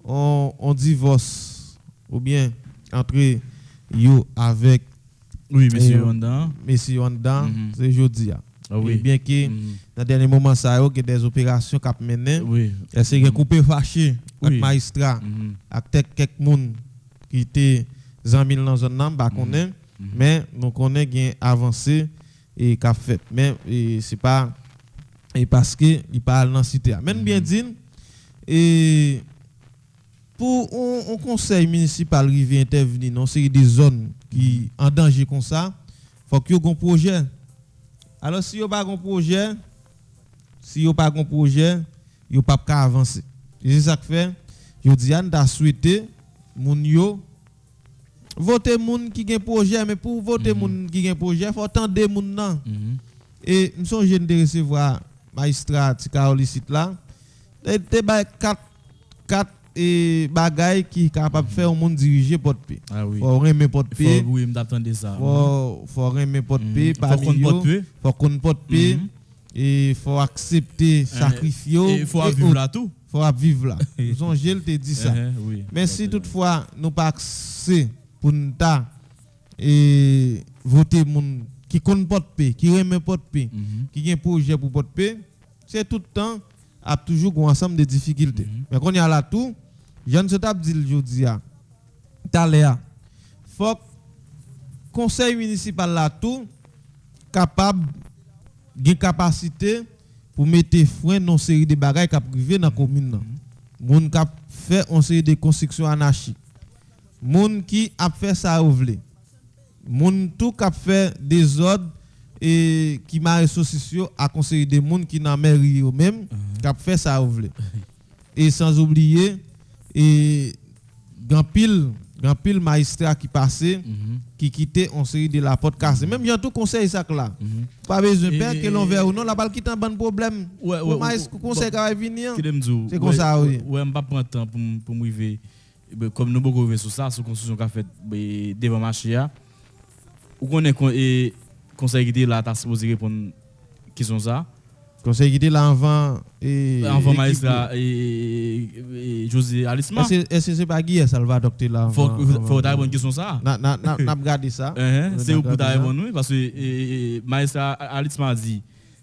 on divorce ou bien entre yo avec monsieur Honda, c'est jodi bien que dans dernier moment ça que des opérations qu'a mené c'est que couper fâché avec magistrat avec quelques monde qui était en dans zone nan pas connaît mais nous connaît gain avancé et qu'a fait mais c'est pas et parce que il parle dans cité même bien dit et pour un conseil municipal rive intervenir dans série des zones qui en danger comme ça faut que yo un projet. Alors si yo pas un projet yo pas avancer. C'est ça que fait je dis on t'a souhaité moun yo voter moun qui gen projet mais pour voter moun qui gen projet faut tendre moun nan. Et nous sommes jeunes de recevoir magistrat Tikaolicite là te ba 4 et bagay qui capable faire un monde diriger porte paix. Ah oui. Faut remettre porte paix. Faut m'attendre ça. Faut remettre porte paix parmi yo. Faut qu'on porte paix et faut accepter sacrifier. Et faut vivre là tout. Faut vivre là. Son gel te dit ça. Mais si toutefois nous pas accès pour nous et voter moun qui compte porte paix, qui remet porte paix, qui a un projet pour porte paix, c'est tout le temps a toujours un ensemble de difficultés. Mais quand il y a là tout, je ne sais pas dire aujourd'hui faut conseil municipal là tout capable de capacité pour mettre frein dans série de bagages qui privé dans commune. Moun qui fait une série de construction anarchique. Moun qui a fait ça ouvlé. Moun tout qui fait des ordres et qui m'a associé à conseiller des monde qui dans mairie eux même qui a fait ça ouvlé. Et sans oublier et grand pile magistrat qui passait qui quittait en série de la porte cassée même j'ai tout conseil ça là pas besoin père que l'on verra ou non la balle qui t'en bon problème conseil qui va venir c'est comme ça oui ouais on pas prendre temps pour m'arriver comme nous beaucoup sur ça sur construction qu'a fait devant marché ou connaît conseil qui était là t'as supposé répondre question ça conseil qui était là avant magistrat et José Alisma est-ce que c'est pas Guy Salvador qui là faut répondre question ça n'a regarder ça c'est pour répondre parce que magistrat Alisma dit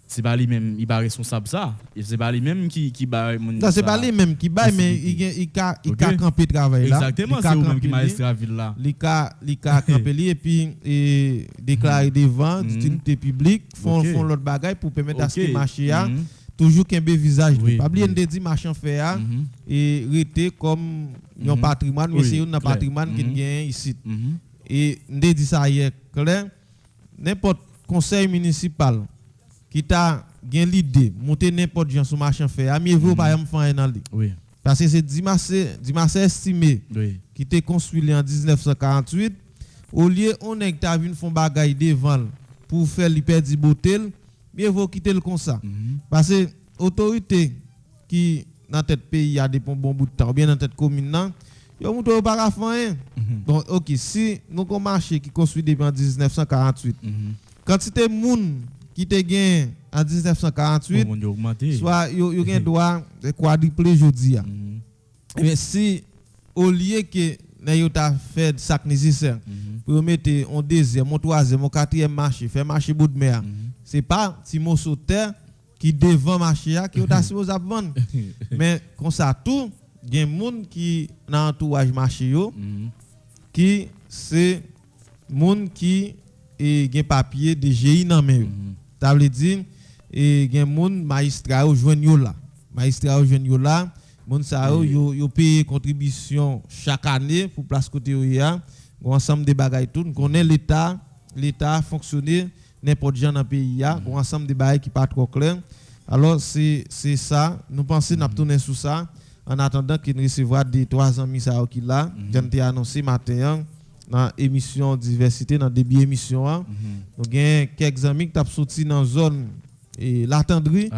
c'est pas lui même il pas responsable ça c'est pas lui même qui bat mon ça c'est pas lui même qui bat mais il a campé travail là exactement c'est lui même qui magistrat ville là il a campé et puis déclarer devant d'utilité publique font l'autre bagaille pour permettre à ce que marché a toujours qu'un visage pas oublier de dire marchand fait et rester comme un patrimoine mais c'est un patrimoine qui gagne ici et on dit ça hier clair n'importe conseil municipal qui t'a gen l'idée monter n'importe gens sur marché fait a mieux vaut pas me faire dans lui parce que c'est Dimasse estimé qui était construit en 1948 au lieu on est t'a vinn font bagaille devant pour faire li perdre beauté mieux vaut quitter le comme ça parce que autorité qui dans tête pays a des bon bout de temps ou bien dans tête commune nan yo monto pas faire donc OK si nous un marché qui construit depuis en 1948 quantité moun qui te gagne en 1948 soit yo gagne droit de quadrupler jodi mais si au lieu que yo t'a fait ça nécessaire pour mettre en deuxième en troisième en quatrième marché faire marché bout de mer c'est pas si morceau terre qui devant marché qui ont supposé vendre. Mais comme ça tout, il y a des gens qui dans entourage marché qui c'est monde qui gen papier de GI nan men. Ça veut dire et gen monde magistrat joindre yo là. Magistrat joindre yo là, monde ça yo paye contribution chaque année pour place côté yo ya. Ensemble de bagages tout, connaît l'état fonctionner n'importe gens dans pays ya, ensemble de bagages qui pas trop clair. Alors c'est ça, nous pensons n'a tourner sur ça en attendant qu'il recevoir des 3 amis ça qui là, j'ai annoncé matin dans émission diversité dans début émission donc il y a quelques amis qui t'a sorti dans zone et l'attendrie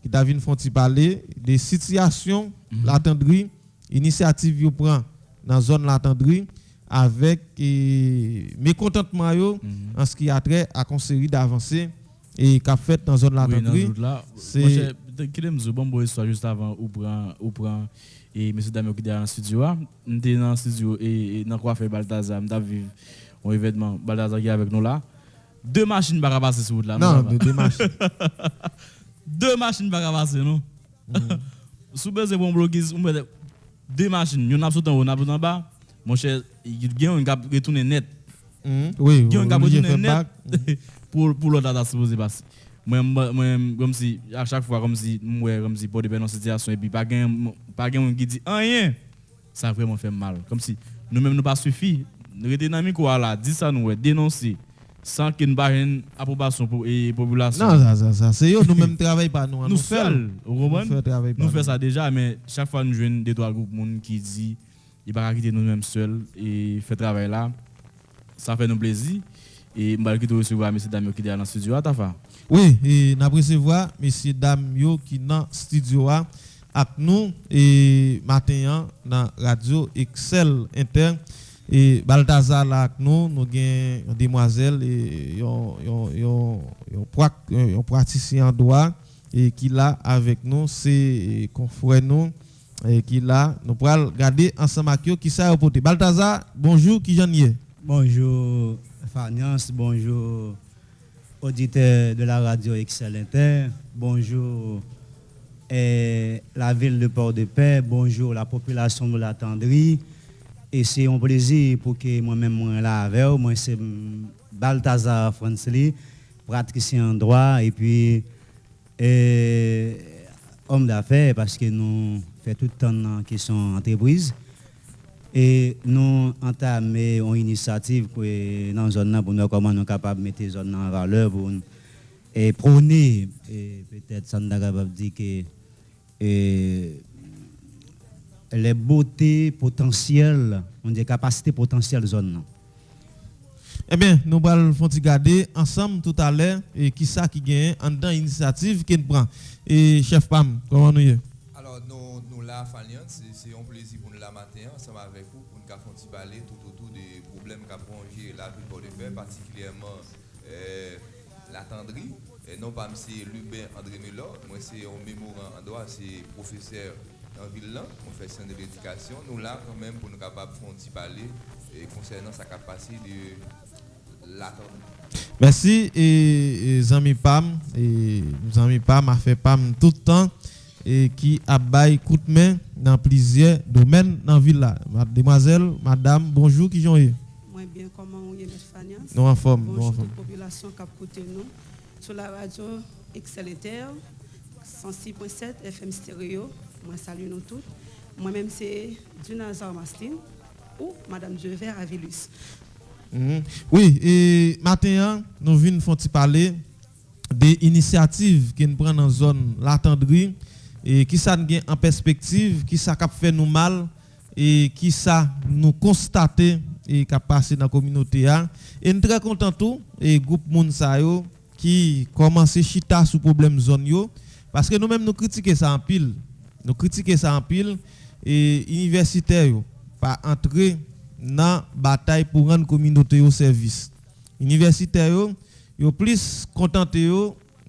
qui t'a vinn font parler des situations l'attendrie initiative yo prend dans zone l'attendrie avec mécontentement yo en ce qui a trait à une série d'avancées et qu'a fait dans zone l'attendrie c'est qui aime zo bon histoire juste avant ou prend et monsieur Damio qui est dans le studio était dans le studio et dans quoi faire Balthazar m'ta vivre un événement Balthazar qui est avec nous là 2 machines pas passer sur route là non 2 machines 2 machines pas passer non sous besoin bon bloquer 2 machines on a sauté en haut en bas mon cher il gagne un cap retourner net oui il gagne un cap retourner net pour l'autre data supposé passer moi comme si à chaque fois comme si pour des dans situation et puis pas gain qui dit rien ça vraiment fait mal comme si nous même nous pas suffit rester dans micro là dit ça nous dénoncer sans qu'il n'y ait une approbation pour la population. Non, ça c'est eux, nous même travaillons pas nous seuls, nous faisons ça déjà mais chaque fois nous jouons des 3 groupes monde qui dit il pas quitter nous même seuls et fait travail là ça fait nous plaisir et m'ba quitter recevoir monsieur Damio qui est dans le studio à Tafa. Oui, et n'a recevoir monsieur Damio qui dans studio avec nous et matin dans radio Excel Inter et Balthazar là avec nous gain demoiselle et yon praticien en droit et qui là avec nous c'est confrère nous et qui là nous pourrons regarder ensemble avec eux qui ça reporter. Balthazar, bonjour qui j'en y. Bonjour Fanias, bonjour auditeurs de la radio Excel Inter, bonjour la ville de Port-de-Paix, bonjour la population de la Tendrie. Et c'est un plaisir pour que moi-même là avec vous. Moi c'est Balthazar Franceli, praticien en droit et puis homme d'affaires parce que nous faisons tout le temps qui sont entreprises et nous entamons une initiative dans la zone pour nous comment nous sommes capables de mettre la zone en valeur pour et prôner et peut-être ça nous capable dire que les beautés potentielles, on dit capacités potentielles zone. Eh bien, nous allons regarder ensemble tout à l'heure et qui ça qui gagne en dans initiative qu'on prend. Et chef Pam, comment nous y? Alors nous là Falian, c'est un plaisir pour nous la matin ensemble avec vous pour nous faire parler tout autour des problèmes qu'a prolongé la ville de Port-de-Paix, particulièrement la Tendrie. Et non pas c'est Lubin André Melo, moi c'est un mémorant en droit, c'est professeur dans la ville là, professeur de l'éducation. Nous là quand même pour nous capables de parler concernant sa capacité de l'attendre. Merci et Zami Pam et Zami Pam a fait Pam tout le temps et qui a bail coup de main dans plusieurs domaines dans la ville là. Mademoiselle, madame, bonjour qui j'en est. Moi bien comment vous êtes Fania? Nous en forme, bonjour toute population qui a écouté nous sur la radio Excel Inter 106.7 FM stéréo. Moi salue nous tous. Moi-même c'est Dunazar Mastin ou madame Dieuver Avilus. Oui, et maintenant, nous venons parler des initiatives qui nous prennent dans la zone La Tendrie et qui ça nous en perspective, qui ça a fait nous mal et qui ça nous constater et qui a passé dans la communauté. Et nous sommes très contents tout et groupe Mounsayo qui commence à chita sur problème zone yo parce que nous-mêmes nous critiquons ça en pile. Nous critiquons ça en pile et universitaires pas entrer dans bataille pour rendre communauté au service. Universitaires yo plus contenté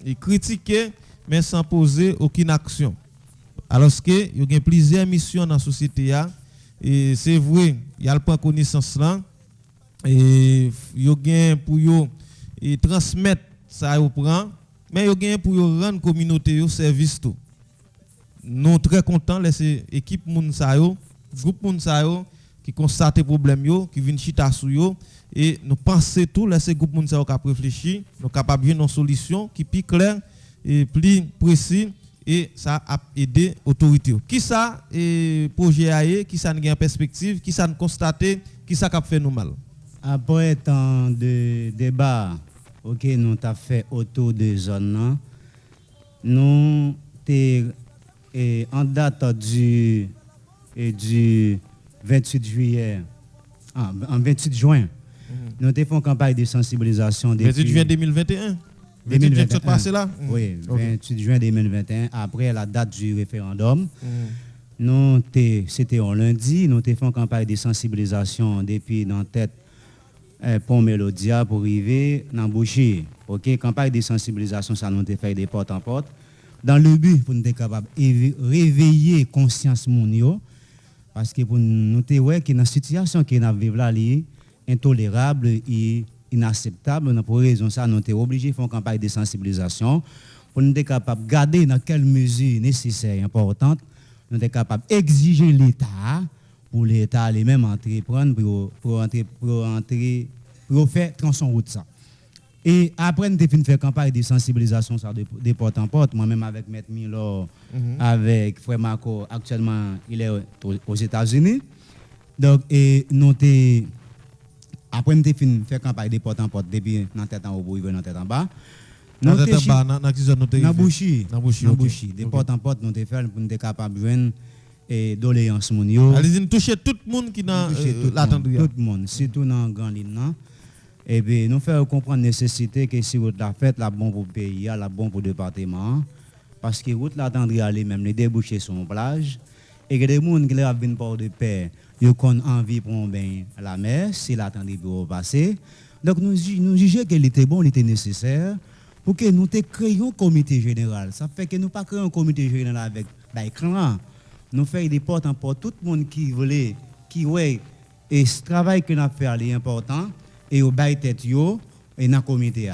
et critiquer mais sans poser aucune action. Alors que yo gen plusieurs missions dans la société et c'est vrai, il y a le point connaissance là et yo gen pour yo et transmettre ça yo prend mais yo gagne pour rendre communauté yo service tout. Nous très contents les équipe moun sa yo, groupe moun sa yo qui constate problème yo, qui vinn chita sou yo et nous pensons tout les groupe moun sa yo cap réfléchir, nous capable une solution qui plus claire et plus précis et ça a aidé autorité. Qui ça projet aé, qui ça en perspective, qui ça constaté, qui ça cap fait nous mal. Après tant de débat, OK, nous t'a fait autour de zone nous en date du 28 juillet en 28 juin nous avons fait une campagne de sensibilisation depuis 28 juin 2021. 2021 passé là. Oui, 28 juin 2021 après la date du référendum. Nous c'était un lundi, nous avons fait une campagne de sensibilisation depuis dans tête Pont Mélodia pour arriver dans Boucher. OK, campagne de sensibilisation ça nous fait des porte en porte dans le but pour nous être capable de réveiller conscience moun yo parce que pour nous te ouais que dans situation que nous vivons là li intolérable et inacceptable pour raison ça nous sommes obligés de faire une campagne de sensibilisation pour nous être capable de garder dans quelle mesure nécessaire et importante nous sommes capables d'exiger l'État pour l'État lui-même entreprendre pour faire tronçon route ça. Et après nous avons fait campagne de sensibilisation ça de porte en porte moi-même avec Maître Milo avec Frère Marco actuellement il est aux États-Unis. Donc et nous après nous avons fait campagne de porte en porte depuis dans tête en haut pour arriver dans tête en bas. Dans tête en bas dans qui zone nous dans Bouchi de OK. porte en porte nous avons fait pour nous être capable de joindre et doléance moun yo. Allez-y toucher tout le monde qui dans l'attendre. Tout le monde surtout dans grand ligne là. Et bien nous faire comprendre nécessité que si route la fête la bon pour pays, la bon pour département parce que route l'attendre aller même les déboucher sur une plage et que des monde qui leur viennent port de paix, ils ont envie pour ben la mer, si l'attendre pour passer. Donc nous jugeons qu'il était bon, il était nécessaire pour que nous créions un comité général. Ça fait que nous pas créer un comité général avec clan. Nous faisons des portes en porte tout le monde qui voulait qui ouais et ce travail que nous fait est important et au bail tête yo et dans comité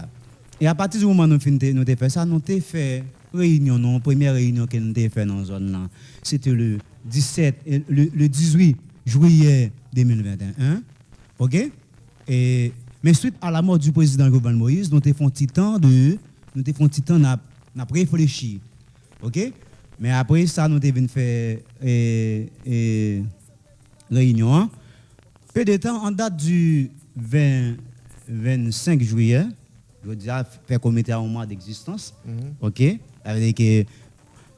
et à partir du moment où nous fait ça nous avons fait réunion non première réunion que nous avons fait dans zone là c'était le 18 juillet 2021 OK et mais suite à la mort du président Jovenel Moïse nous avons fait un petit temps n'a réfléchi OK mais après ça nous avons fait réunion peu de temps en date du 25 juillet, je veux dire, faire comité à un mois d'existence. OK? Avec que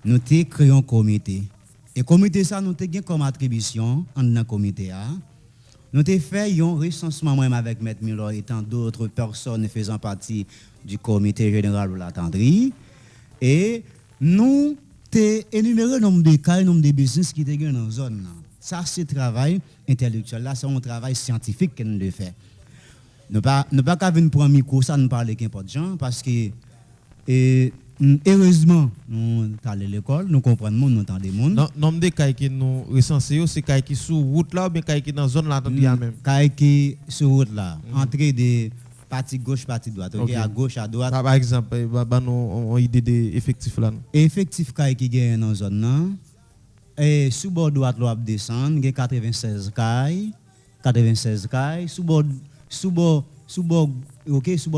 nous avons créé un comité. Et comité ça, nous avons comme attribution dans le comité. Nous avons fait un recensement moi avec Maître Milo et tant d'autres personnes faisant partie du comité général de la Tendrie. Et nous avons énuméré le nombre de cas, le nombre de business qui étaient dans la zone. Ça, c'est travail intellectuel. Là, c'est un travail scientifique que nous devons faire. Nous ne pas qu'à venir prendre un micro, ça nous parle qu'importe de gens, parce que heureusement, nous allons à l'école, nous comprenons, nous entendons des gens. Non, nombre de cas qui nous recensés, c'est cas qui sur route là, ou bien cas qui dans zone là, même. Cas qui sur route là, entrée de partie gauche, partie droite, OK, à gauche, à droite. Par exemple, nous une idée d'effectif là. Effectif cas qui gagne dans zone là. Et sous bord droite l'on descend, il y a 96 cailles, sous bord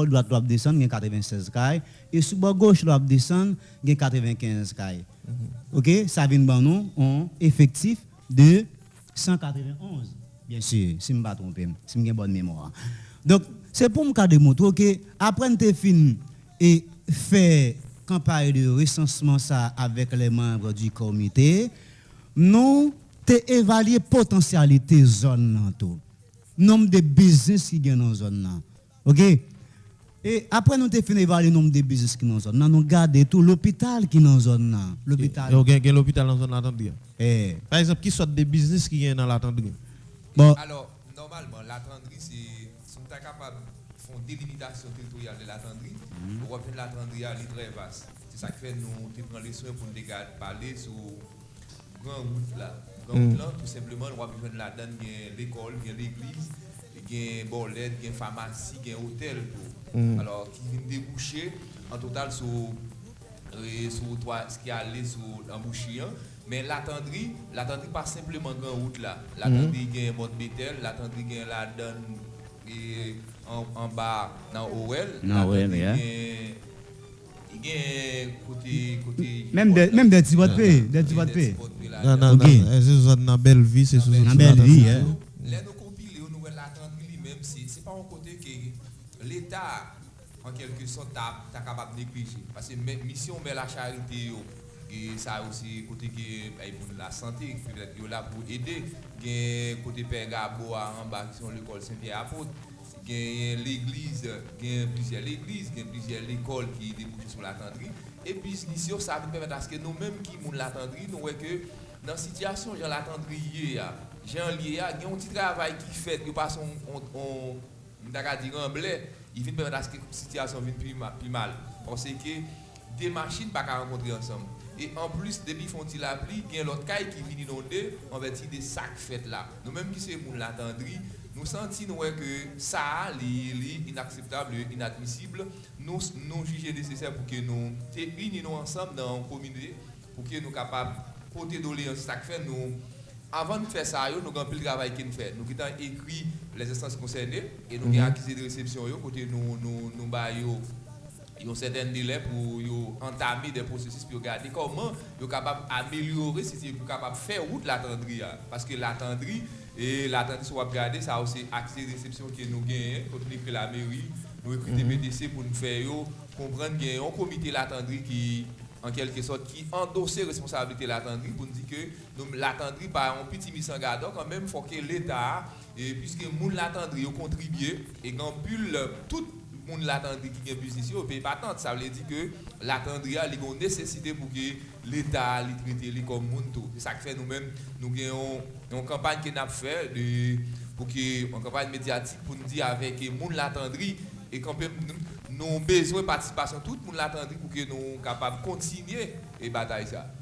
droite l'on descend, il y a 96 cailles et sous bord gauche l'on descend, il y a 95 cailles. OK, ça vient de nous un effectif de 191. Bien sûr, si je ne me trompe pas, si j'ai une bonne mémoire. Donc, c'est pour me démontrer que après nous fin et faire campagne de recensement ça avec les membres du comité, nous avons évalué la potentialité zone là tout. Nombre de business qui gagnent dans la zone là. OK? Et après nous avons fini évaluer le nombre de business qui dans la zone là, nous gardons tout l'hôpital qui dans la zone là. L'hôpital. Il y a l'hôpital dans la zone là. Par exemple, qui sont des business qui gagnent dans la tendrie? Bon. Alors, normalement, la tendrie, c'est sont capables de faire une délimitation territoriale de la tendrie. Pour revenir la tendrie, elle est très vaste. C'est ça qui fait nous prendre les soins pour nous parler sur grand route là. Grand route là, tout simplement, nous avons besoin de la donne, il y a l'école, il y a l'église, il y a borlette, il y a pharmacie, il y a hôtel. Alors, qui vient déboucher en total sur ce qui allait sur l'embouchure. Mais l'attendrie pas simplement dans route là. L'attendrie gagne mode bétel, l'attendrie gagne la donne en bas dans OL. Non, ouais, mais il gagne côté même des petits votes paix, Non, c'est dans belle vie, c'est sous dans belle vie hein. Là nous compiler nous l'attendrie même c'est pas un côté que l'État en quelque sorte t'as capable de négliger parce que mission mais la charité et ça aussi côté qui pour la santé peut-être là pour aider côté Père Gabo en bas qui sont l'école Saint-Pierre Apôtre l'église plusieurs écoles qui débouchent sur l'attendrie et puis ici ça nous permet à ce que nous-mêmes qui moun l'attendrie nous voyons que dans situation genre l'attendrie Jean lié il y a un petit travail qui fait que passe on dire en blé il vient permettre à ce que la situation vienne plus mal parce que des machines pas rencontrer ensemble et en plus depuis font il la pluie il y a l'autre caille qui vient inonder on va dire des sacs faits là nous même qui c'est moun l'attendrie nous sentons que ça est inacceptable inadmissible nous juger nécessaire pour que nous unis ensemble dans une communauté pour que nous capables porter doléances ça fait nous avant de faire ça nous avons le travail qu'on fait nous avons écrit les instances concernées et nous avons accusé de réception côté nous baillons un certain délai pour entamer des processus pour regarder comment ils sont capables d'améliorer si c'est capable de faire route l'attendrie parce que l'attendrie si on va regarder ça aussi accès de réception que nous gagnons quand nous pris la mairie nous écrit des PDC pour nous faire comprendre qu'il y a un comité l'attendrie qui en quelque sorte qui endosse responsabilité l'attendrie pour nous dire que l'attendrie par un petit mission garde quand même faut que l'État et puisque moun l'attendrie ont contribué et quand tout monde l'attendrie qui est business au pays pas tant ça veut dire que l'attendrie a une nécessité pour que l'État les traite comme monde tout c'est ça qui fait nous-mêmes nous gagnons une campagne qui n'a fait pour que une campagne médiatique pour nous dire avec monde l'attendrie et quand même nous avons besoin de participation tout le monde l'attendrie pour que nous soyons capables de continuer et bataille ça.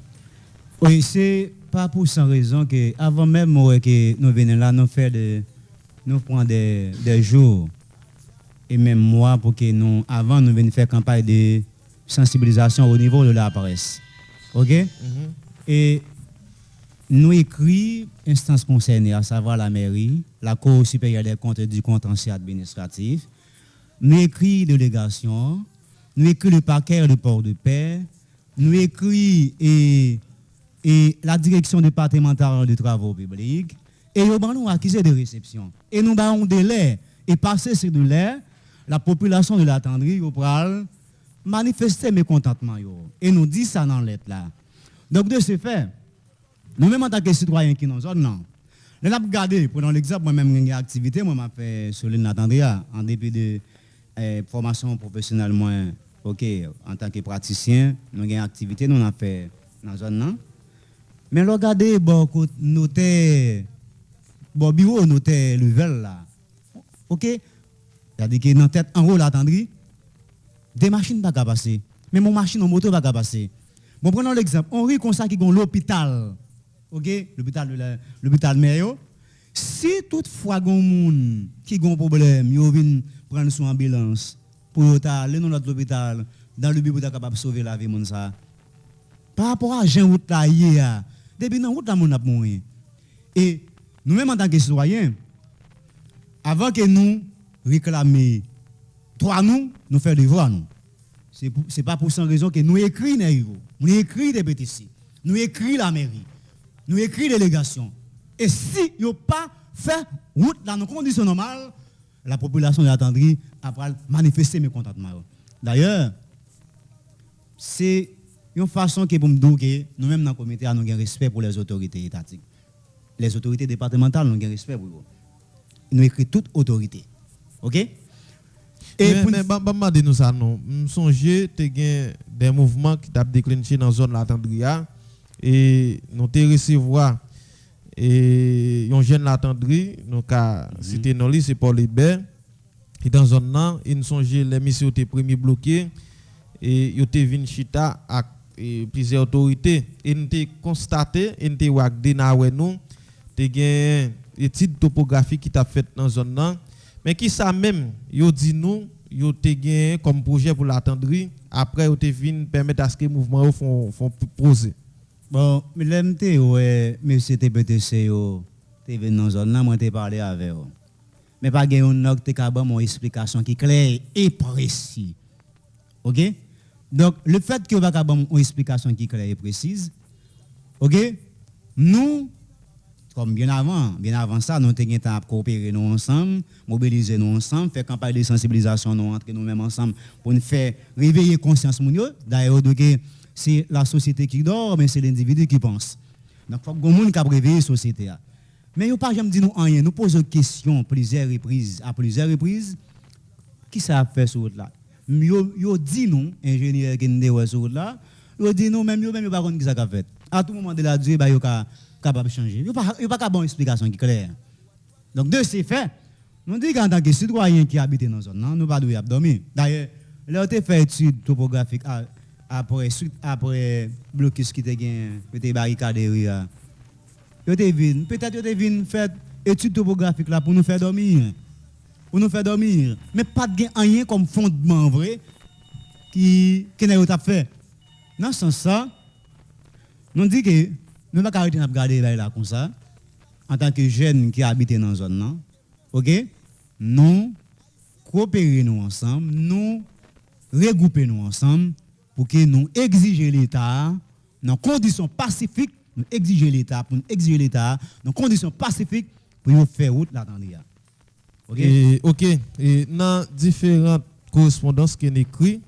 Oui, c'est pas pour sans raison que avant même que nous venons là nous prenons des jours et même mois pour que nous avant nous venions faire campagne de sensibilisation au niveau de la presse. OK? Et nous écrit instances concernées à savoir la mairie, la Cour supérieure des comptes et du contentieux administratif. Nous écrit délégation, nous écrit le parquet de Port-de-Paix, nous écrit et la direction départementale de travaux publics et nous avons accusé de réception. Et nous avons un délai et passé ce délai, la population de l'attendrie va manifester mécontentement et nous dit ça dans lettre là. Donc de ce fait, nous-mêmes en tant que citoyens qui nous zone non. Nous avons regardé, prenons l'exemple, moi-même j'ai une activité, moi m'a fait sur l'île l'attendrie en dépit de formation professionnelle moins OK en tant que praticien nous avons une activité nous avons fait dans zone non mais regardez bon noter bon bureau noter level là OK c'est-à-dire que dans tête en haut l'attendrie des machines pas passer mais mon machine en moto pas passer bon prenons l'exemple on rit comme ça qui gon l'hôpital OK l'hôpital Mayo si toutefois gon monde qui gon problème yo vinn prendre son ambulance pour aller dans notre hôpital dans le but pour être capable de sauver la vie de ça. Par rapport à Jean route là hier, depuis dans route là mon a mourir. Et nous même en tant que citoyens avant que nous réclamer droit nous faire devoir nous. C'est pas pour sans raison que nous écrit nous écrit des pétitions, nous écrit la mairie, nous écrit délégation. Et si yo pas fait route dans nos conditions normales la population de l'attendrie a manifesté mécontentement. D'ailleurs, c'est une façon que pour me dire que nous-mêmes dans le comité, nous avons respect pour les autorités étatiques. Les autorités départementales, nous avons respect pour eux. Nous écrit toute autorité. OK? Et mais nous ça non. Me songer des mouvements qui t'a déclenché dans la zone de l'attendrie et nous te recevoir et un jeune l'attendrie nous ca cité non li c'est Paul Hébert et dans zone là il songeait les missions étaient premier bloqué et yo te vinn chita avec plusieurs autorités et nous te constaté et nous te regardé na ouais nous te gain étude topographique qui t'a fait dans zone là mais qui ça même yo dit nous yo te gagné comme projet pour l'attendri après yo te vinn permettre à ce que mouvement font poser. Bon, l'MT ouais monsieur TPTC yo te vinn dans zone là moi te parler avec eux. Mais pas gagné un te capable mon explication qui claire et précise. OK? Donc le fait que va capable une explication qui claire et précise. OK? Nous comme bien avant ça, nous avons temps à coopérer nous ensemble, mobiliser nous ensemble, faire campagne de sensibilisation nous entre nous-mêmes ensemble pour nous faire réveiller conscience moun yo. D'ailleurs, c'est la société qui dort, mais c'est l'individu qui pense. Donc, il faut que les gens qui réveiller la société. Mais il ne pas jamais dire nous rien. Nous posons des questions à plusieurs reprises. Qui ça a fait sur là? Yo dit nous, ingénieur qui nous sur là, yo dit nous, même yo pas connaître qui ça a fait. À tout moment de la durée, yo capable de changer. Il n'y a pas de bonne explication qui est claire. Donc, de ces faits, nous disons qu'en tant que citoyens qui habitent dans la zone, nous ne pouvons pas dormir. D'ailleurs, là, on a fait étude topographique après blocus qui était barricadé. Peut-être que vous avez fait étude topographique là pour nous faire dormir. Mais pas de rien comme fondement vrai qui n'a pas fait. Dans ce sens, nous disons que nous ne pouvons pas arrêter de regarder là comme ça, en tant que jeunes qui habitent dans la zone. OK? Nous coopérons ensemble, nous regroupons ensemble pour que nous exigions l'État dans conditions pacifiques, nous exiger l'État dans conditions pacifiques pour faire route là dans l'IA. OK. Et dans différentes correspondances qui sont écrites,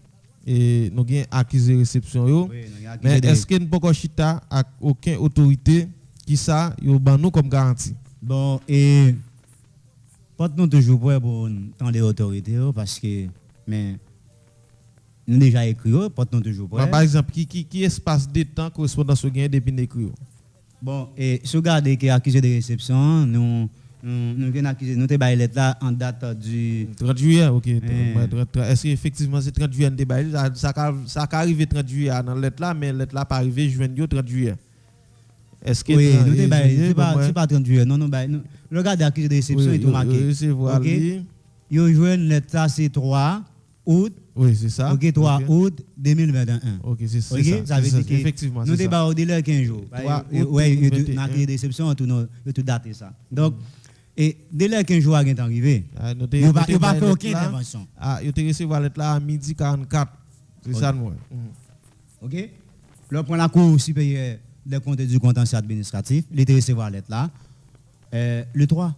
et nous avons accusé réception yo. Mais est-ce que nous pouvons chita avec aucune autorité qui ça yo ban nous comme garantie? Bon, et porte-nous toujours pour tant les autorités parce que mais nous déjà écrit porte-nous toujours pour. Par exemple, qui espace de temps correspondance gain depuis écrit? Bon, et si vous regardez qui est accusé de réception, nous avons accusé, nous avons lettre là en date du 30 juillet, OK. Est-ce qu'effectivement c'est 30 juillet ça arrive 30 juillet dans lettre là, mais lettre là pas arrivé juin 30 juillet. Est-ce que oui, c'est pas 30 juillet, non, regardez accusé de réception et tout marqué. OK. Yo joine lettre là c'est 3 août. Oui, c'est ça. OK, 3 août 2021. OK, c'est ça. Ça veut dire que effectivement nous débat au délai 15 jours. Oui, on a créé déception tout daté ça. Donc et délai 15 jours est arrivé. Il va pas faire aucune intervention. Il te recevoir lettre là à midi 44. C'est ça moi. OK. Le point la Cour supérieure des comptes du contentieux administratif, il te recevoir lettre là le 3.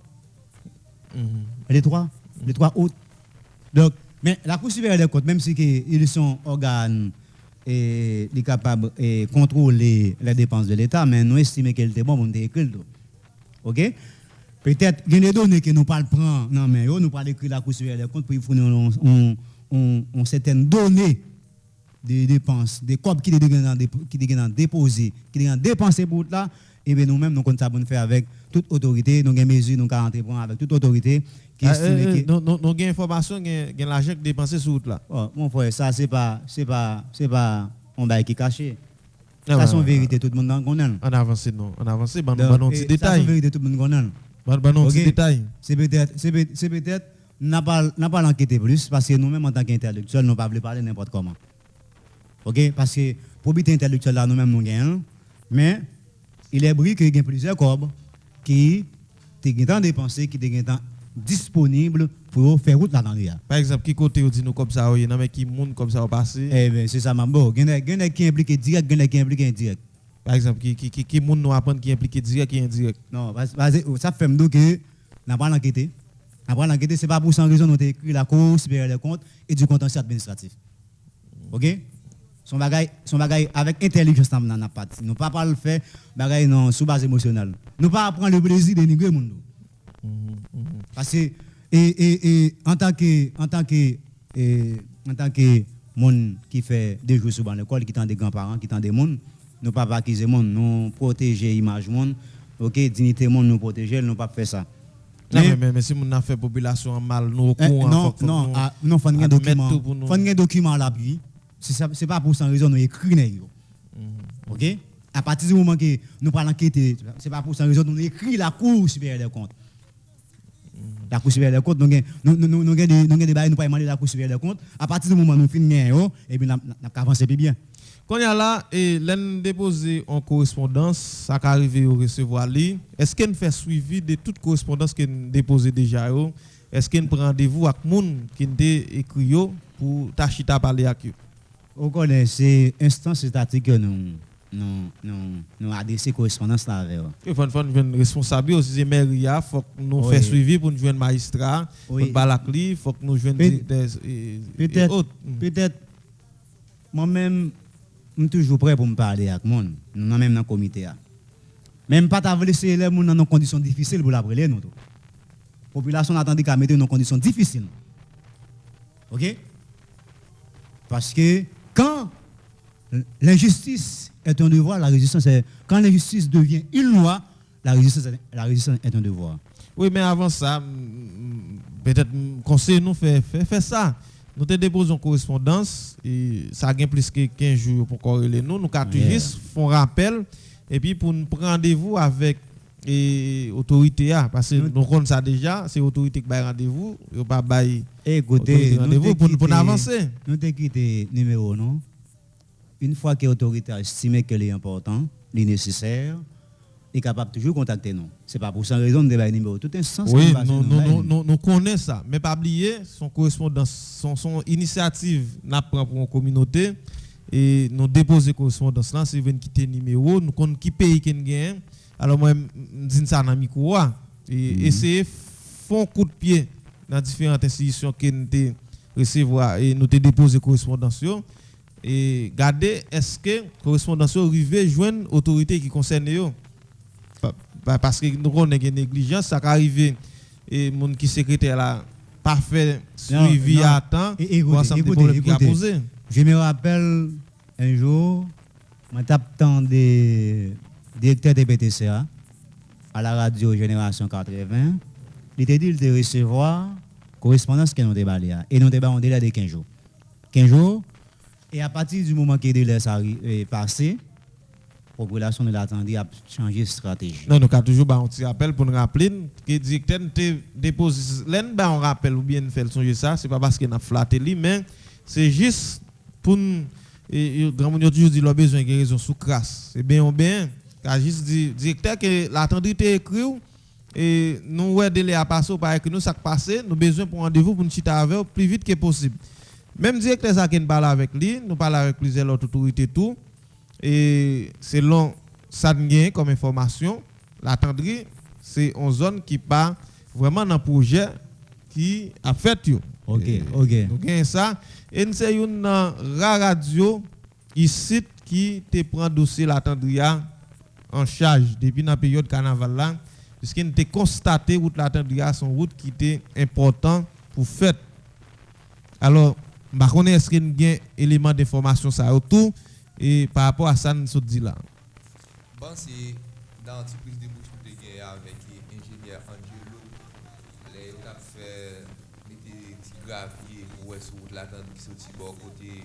Le 3 août. Donc mais la Cour supérieure des comptes, même si ils sont organes et capables de contrôler les dépenses de l'État, mais nous estimons qu'elle était bon pour nous écrire. OK? Peut-être qu'il y a des données que nous ne pouvons pas prendre, non, mais nous ne pouvons pas écrire la Cour supérieure des comptes pour fournir certaines données de dépenses, des corps qui sont déposés, qui sont dépensés pour là, et bien nous-mêmes, nous comptons faire avec toute autorité, nous avons des mesures, nous avons entreprendre avec toute autorité. Nous avons des informations, nous avons l'argent dépensé sur route là. Oh, mon frère, ça c'est pas on va qui caché. Ça c'est une vérité, tout le monde connaît. On avance, bon petit détail. Ça c'est une vérité, tout le monde connaît. Bon petit détail. C'est peut-être, n'a pas l'enquêter plus, parce que nous-mêmes en tant qu'intellectuels, nous ne pouvons pas parler n'importe comment. OK? Parce que probité intellectuelle là, nous-mêmes nous gagnons, mais il est vrai qu'il y a plusieurs corps qui ont dépensé, qui ont disponible pour faire route là dans l'IA. Par exemple, qui côté dit nous comme ça, il y a qui monde comme ça au passé. Eh bien, c'est ça, mambo. Il y a qui impliqué direct, il y a qui impliqué indirect. Par exemple, qui monde nous apprendre qui impliqué direct qui indirect. Non, parce que ça fait me que n'a pas l'enquêter. N'a pas l'enquêter, c'est pas pour sans raison nous avons écrit la Cour supérieure des comptes et du contentieux administratif. OK? Son bagage avec intelligence n'a pas. Nous pas le faire bagage non sous base émotionnelle. Nous pas prendre le plaisir de négrer monde. Parce que en tant que monde qui fait des jours sur l'école, qui tend des grands-parents, qui tend des monde, nous pas acquiser monde, nous protéger image monde, OK, dignité monde nous protéger, nous pas faire ça. Mais si on a fait population mal, nous au courant. Non, faut un document. Faut un document à l'appui. C'est pas pour sans raison nous écrit nèg. OK? À partir du moment que nous pas l'enquêter, c'est pas pour sans raison nous écrit la Cour supérieure des comptes. la Cour supérieure des comptes, nous avons des bails, nous pas demander la Cour supérieure des comptes. À partir du moment où nous finissons, et puis nous avançons plus bien. Quand il y a là, et l'on déposé en correspondance, ça qui arrive au recevoir lui, est-ce qu'on fait suivi de toute correspondance qu'on déposé déjà? Est-ce qu'on prend rendez-vous avec les gens qui ont écrit pour t'achiter à parler avec eux? On connaît ces instances étatiques que nous adressé correspondance là avec. Il faut une responsable aussi, c'est maire, il faut que nous fassions suivi pour nous joindre magistrat, pour nous parler avec lui, il faut que nous joindre des autres. Peut-être, moi-même, je suis toujours prêt pour me parler avec les gens, nous même dans le comité. Même pas t'avoir laissé les gens dans des conditions difficiles pour l'appeler nous. La population attend qu'à mettre dans des conditions difficiles. OK? Parce que quand l'injustice est un devoir, la résistance est. Quand l'injustice devient une loi, la résistance est un devoir. Oui, mais avant ça, peut-être conseil nous fait ça. Nous te déposons correspondance et ça a plus que 15 jours pour corréler nous. Nous juste font rappel et puis pour nous prendre rendez-vous avec l'autorité parce que nous connaissons ça déjà, c'est l'autorité qui va rendez-vous, il pas bail rendez-vous pour avancer. Nous te quitté numéro non. Une fois que l'autorité a estimé qu'elle est important, est nécessaire, est capable de toujours contacter nous. Ce n'est pas pour cette raison de débat numéro. Tout instance. Oui, nous connaissons ça. Mais pas oublier, son correspondance, son initiative, nous prend pour une communauté et nous déposer correspondance là, c'est venir quitter numéro, nous connaissons qui pays qui gagne. Alors moi, je dis ça dans le micro. Et essayer de faire un coup de pied dans différentes institutions qui nous recevoir et nous déposer correspondance. Et garder est-ce que correspondance arrive joindre autorité qui concerne eux parce que nous avons une négligence ça arrive et monde qui secrétaire là pas fait suivi à temps pour ensemble des problèmes qui a posé. Je me rappelle un jour je t'attends des directeur de BTCA à la radio Génération 80 il était dit de recevoir correspondance que nous déballer et nous débat en délai de 15 jours. 15 jours. Et à partir du moment que le délai est passé, la population de l'attendue a changé de stratégie. Non, nous avons toujours un petit rappel pour nous rappeler que le directeur dépose un rappel ou bien fait songer ça, ce n'est pas parce qu'il a flatté lui, mais c'est juste pour nous. Grand monde toujours dit qu'il a besoin de raison sous crasse. C'est bien ou bien, car juste dit directeur que l'attendue est écrit et nous ouais délai à passer par que nous ça passé, nous besoin pour rendez-vous pour nous chiter avec le plus vite que possible. Même directeur ça qui parle avec lui, nous parlons avec plusieurs autres autorités tout et selon ça gagne comme information, l'attendrie c'est une zone qui pas vraiment dans projet qui a fait yo. OK. Donc ça et c'est une rare radio ici qui te prend dossier l'attendrie en charge depuis la période carnaval là puisqu'il était constaté route l'attendrie son route qui était important pour fête. Alors je connais est-ce qu'il y a un élément d'information ça autour et par rapport à ça nous dit là. Bon c'est dans l'entreprise de bouche que tu avec l'ingénieur Angelo les a fait des petits graviers pour sur la tente qui sorti bord côté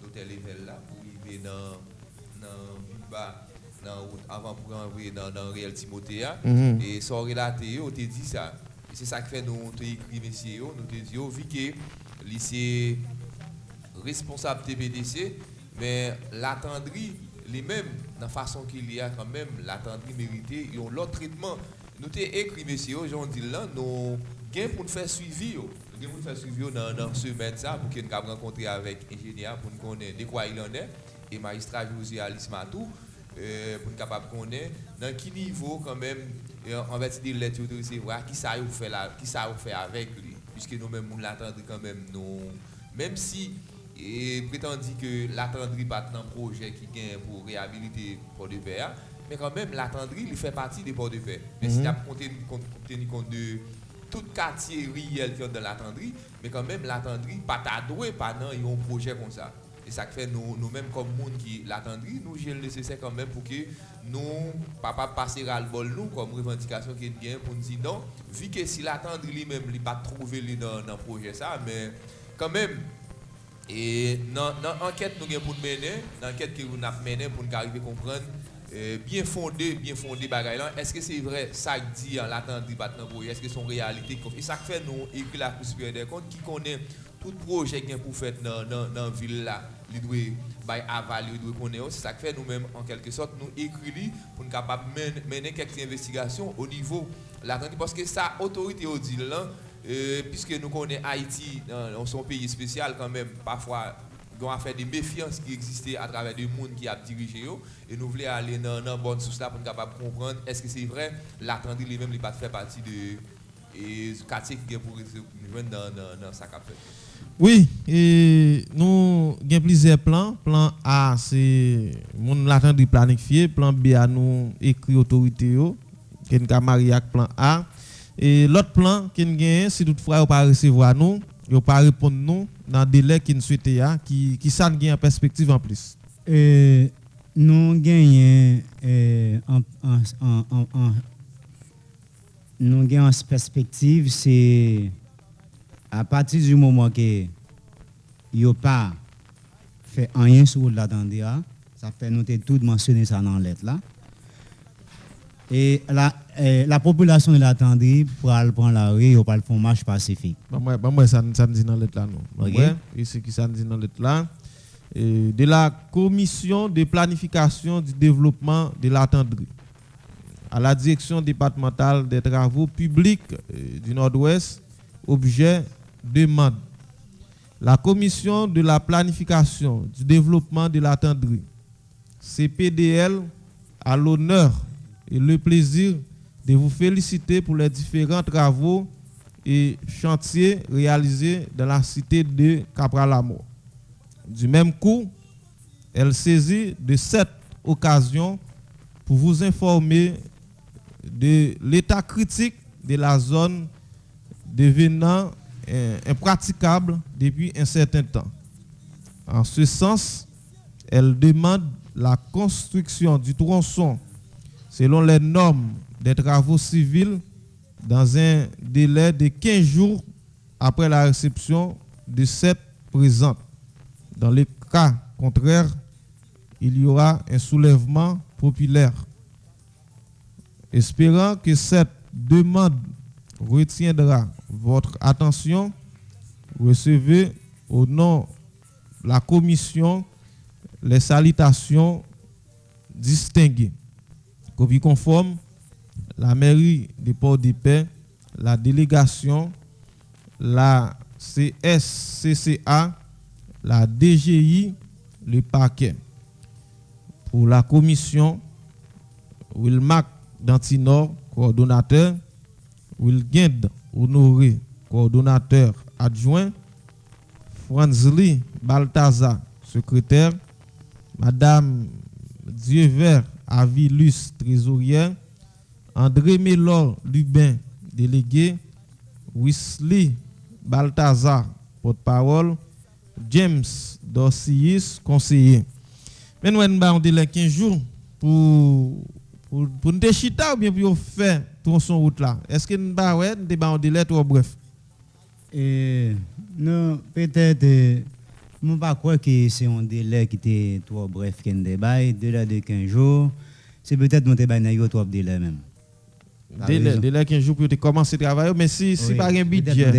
l'hôtel level là pour arriver dans bas dans avant pour envoyer dans réel Timothée et ça relaté on te dit ça et c'est ça qui fait nous te écrit messieurs nous te dit vu que lycée responsable TPDC mais l'attendrie lui-même dans façon qu'il y a quand même l'attendrie mérité ils ont l'autre traitement nous t'ai écrit messieurs j'en dis là nous gain pour nous faire suivi dans semaine ça pour qu'il nous rencontrer avec ingénieur pour nous connaître de quoi il en est et magistrat José Alice Matou pour nous capable connaître dans quel niveau quand même en fait des lettres de recevoir qui ça fait là qui ça fait avec lui puisque nous même on l'attendre quand même nous même si et prétendit que l'attendrie pas dans projet qui gagne pour réhabiliter Port-de-Paix mais quand même l'attendrie il fait partie des Port-de-Paix mais si tu as tenu compte de tout quartier réel qui est dans l'attendrie mais quand même l'attendrie pas t'adoué pas dans un projet comme ça et ça fait nous même comme monde qui l'attendrie nous j'ai le nécessaire quand même pour que nous papa passer à le bol nous comme revendication qui gagne pour nous dire non vu que si l'attendrie lui-même il pas trouvé dans projet ça mais quand même et dans enquête nous gagne pour mener dans enquête que nous avons mené pour nous arriver comprendre bien fondé bagaille là. Est-ce que c'est vrai ça que dit l'attendri maintenant pour est-ce que c'est une réalité et ça fait nous écrit la Cour supérieure des comptes qui connaît tout projet qui est pour faire dans ville là, il doit by aval, il doit connaître, c'est ça que fait nous-mêmes en quelque sorte nous écrire pour nous capable mener quelques investigations au niveau l'attendri parce que ça autorité au dit là puisque nous connaissons Haïti dans son pays spécial quand même parfois on a fait des méfiances qui existaient à travers des gens qui a dirigé et nous voulons aller dans bonne source là pour nous capable comprendre est-ce que c'est vrai l'attendri lui-même il pas fait partie de quartier qui est pour joindre dans sa capitale. Oui, et nous avons plusieurs plans. Plan A, c'est mon l'attendri planifié. Plan B, nous écrit autorité qui est marié avec plan A. Et l'autre plan qui est si toutefois vous pas recevoir nous, vous pas répondre nous dans délai qui nous souhaité qui ça gagne en perspective en plus. Nous gagnons en perspective c'est à partir du moment que yo pas fait rien sur l'attendri, ça fait nous tout mentionner ça dans lettre là. Et la population de l'attendri pour prendre la rue, ou pas le font marche pacifique. Moi ça dit dans lettre là non. Ouais, et c'est qui ça dit dans lettre là. De la commission de planification du développement de l'attendri à la direction départementale des travaux publics du Nord-Ouest, objet demande. La commission de la planification du développement de l'attendri, CPDL, a l'honneur et le plaisir de vous féliciter pour les différents travaux et chantiers réalisés dans la cité de Capralamo. Du même coup, elle saisit de cette occasion pour vous informer de l'état critique de la zone devenant impraticable depuis un certain temps. En ce sens, elle demande la construction du tronçon selon les normes des travaux civils dans un délai de 15 jours après la réception de cette présente. Dans le cas contraire, il y aura un soulèvement populaire. Espérant que cette demande retiendra votre attention, recevez au nom de la commission les salutations distinguées. Copie conforme, la mairie de Port-de-Paix, la délégation, la CSCCA, la DGI, le parquet. Pour la commission, Wilmac Dantinor, coordonnateur, Wilgend Honoré, coordonnateur adjoint, Franzli Balthazar, secrétaire, Madame Dieuver Avilus, trésorière, André Mélor Lubin, délégué, Wesley Balthazar, porte-parole, James Dorsius, conseiller. Mais nous avons délai 15 jours pour nous déchiter ou bien pour faire tronçon route là. Est-ce que nous avons délai trop bref? Non, peut-être, je ne pas croire que c'est un délai qui était trop bref qu'un débat, délai de 15 jours. C'est peut-être mon débat n'a trop délai même. Délai 15 jours pour commencer à travailler, mais si pas un budget,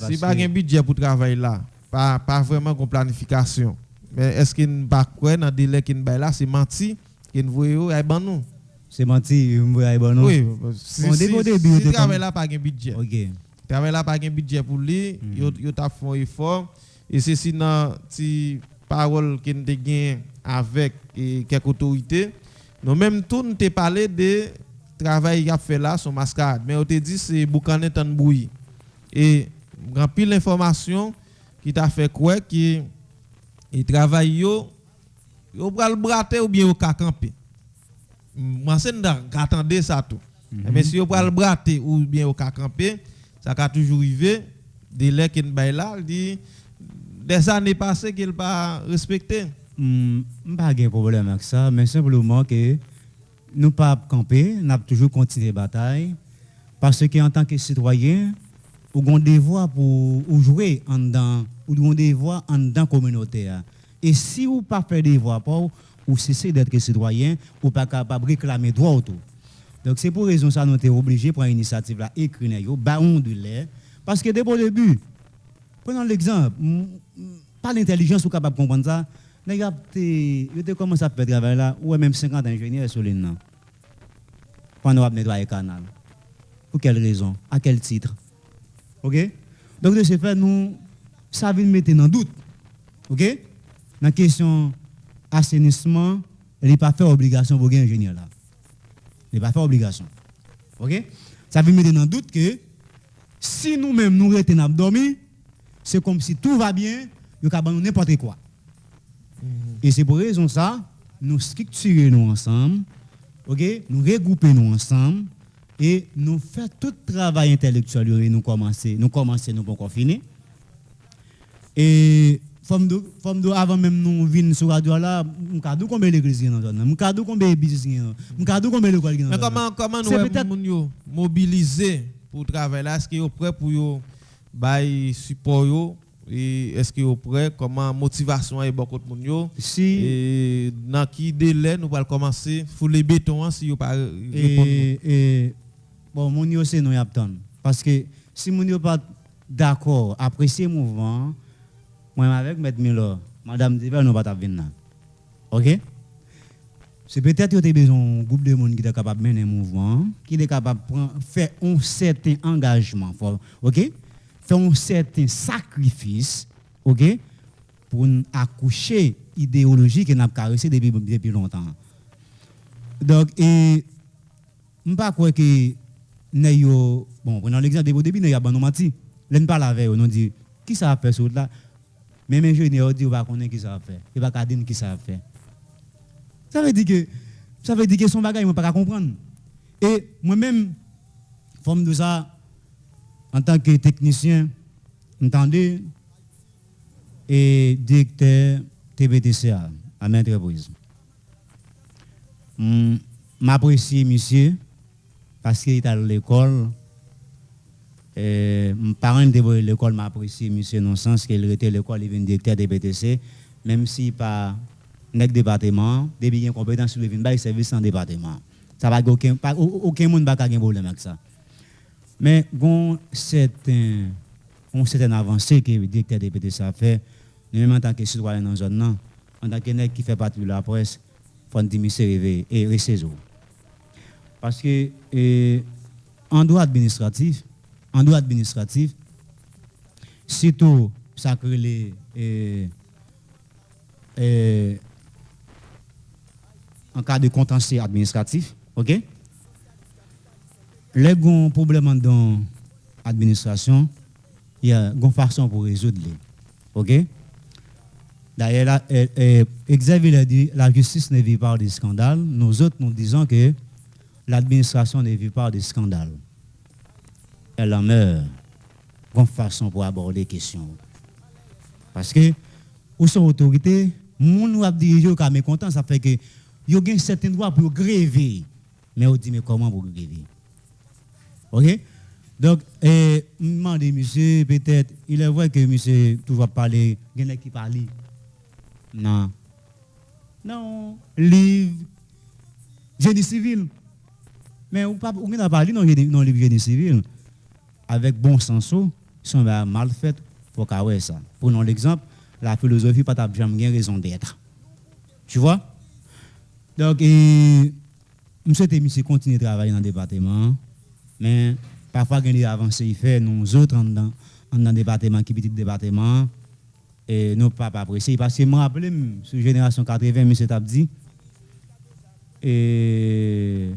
si pas un budget pour travailler là, pas vraiment une planification. Mais est-ce qu'il ne pas croire dans délai qui est là, c'est menti, qu'il voit à nous. C'est menti, vous voyez à nous. Oui, si travaille là pas un budget. OK. Travaille là pas un budget pour lui, il t'a fait un effort et c'est sinon si parole qu'il a gagné avec quelques autorités. Nous même tout nous parlé de travail qu'il a fait là son mascarade, mais on te dit c'est boucané tan bouilli. Et grand pile l'information qui t'a fait quoi qui il travaille yo bral le brater ou bien au ka camper. Moi c'est d'attendre ça tout. Mais si yo bral le brater ou bien au ka camper, ça a toujours arrivé délai qu'il bail là, dit des années passées qu'il pas respecté. Pas de problème avec ça, mais simplement que nous pas camper, nous avons toujours continué la bataille parce qu'en tant que citoyen, nous avons des devoirs pour jouer en dedans, ou des devoirs en dedans communautaire. Et si vous pas faire des voix pour ou cesser d'être citoyen, ou pas capable de réclamer droit autour. Donc c'est pour raison ça nous sommes obligés de prendre une initiative là, écrire, baron de l'air. Parce que dès le début, prenons l'exemple, pas l'intelligence ou capable de comprendre ça, les gars, vous commencé à faire travail là, ou même 50 ingénieurs sur les noms. Pendant qu'on nettoyer le canal. Pour quelle raison? À quel titre? OK? Donc de ce fait, nous, ça vient mettre dans doute. OK? Dans la question assainissement, il n'est pas fait obligation pour un ingénieur là. Il n'est pas fait obligation. OK? Ça veut mettre dans doute que si nous-mêmes nous restons abdominés, c'est comme si tout va bien, nous avons n'importe quoi. Et c'est pour raison ça, nous structurons ensemble, OK? Nous regroupons nous ensemble et nous faisons tout le travail intellectuel et nous commençons, nous pas encore fini. Et avant même nous venir sur radio là, nous avons combien d'églises dans la zone, nous avons combien de business, nous avons combien de l'école. Mais comment nous mobiliser pour travailler là? Est-ce qu'ils sont prêts pour bailler support? Et est-ce qu'ils sont prêts? Comment motivation est beaucoup de monde? Si et dans quel délai nous allons commencer pour les bétons si vous pas bon mon yo c'est nous y attendre parce que si mon yo pas d'accord apprécier mouvement moi avec maître Miller madame Diver nous pas venir. OK? C'est peut-être que tu as besoin d'un groupe de monde qui est capable de mener un mouvement, qui est capable de faire un certain engagement, OK? Faire un certain sacrifice, OK? Pour accoucher idéologie que nous avons caressé depuis longtemps. Donc, et je ne sais pas que nous bon, prenons l'exemple au début, nous avons menti. Nous parlons avec eux, nous disons, qui ça a fait ça là? Même un jeune dit, on va connaître qui ça a fait. Il va pas dire qui ça a fait. Ça veut dire que son bagage, il ne peut pas comprendre. Et moi-même, forme de ça, en tant que technicien, entendez, et directeur TBTCA à maintes reprises. M'apprécie monsieur parce qu'il est à l'école. Mes parents de l'école m'apprécient monsieur dans le sens qu'il était à l'école, il vient directeur TBTC, même si pas dans le département, depuis qu'il y a une compétence sur le vin, service dans le département. Ça va aucun monde n'a pas problème avec ça. Mais on certaine avancée que le directeur de PTC a fait, nous-mêmes en tant que citoyen dans la zone, en tant que qui fait partie de la presse, il faut dire se réveiller et rester. Parce que en droit administratif, surtout ça crée en cas de contentieux administratif, OK? Les grands problèmes dans l'administration, il y a une façon pour résoudre les. OK? D'ailleurs, Xavier a dit la justice ne vit pas des scandales. Nous autres, nous disons que l'administration ne vit pas des scandales. Elle en meurt. Une façon pour aborder les questions. Parce que, où sont autorités, nous nous avons dirigé au cas mécontent, ça fait que il y a un certain droit pour gréver. Mais on dit, mais comment pour gréver? OK? Donc, je demande, monsieur, peut-être, il est vrai que monsieur toujours parler, il y en a qui parlent. Non. Non. Livre, génie civil. Mais on n'a pas parlé dans le livre génie civil. Avec bon sens, si on va mal fait, pour qu'à ça. Prenons l'exemple, la philosophie, pas jamais raison d'être. Tu vois? Donc, monsieur continue de travailler dans le département, mais parfois, il y a des avancées, il fait, nous autres, dans le département, qui est petit département, et nous pas apprécier. Parce que je me rappelle, sur la génération 80, monsieur t'a dit, et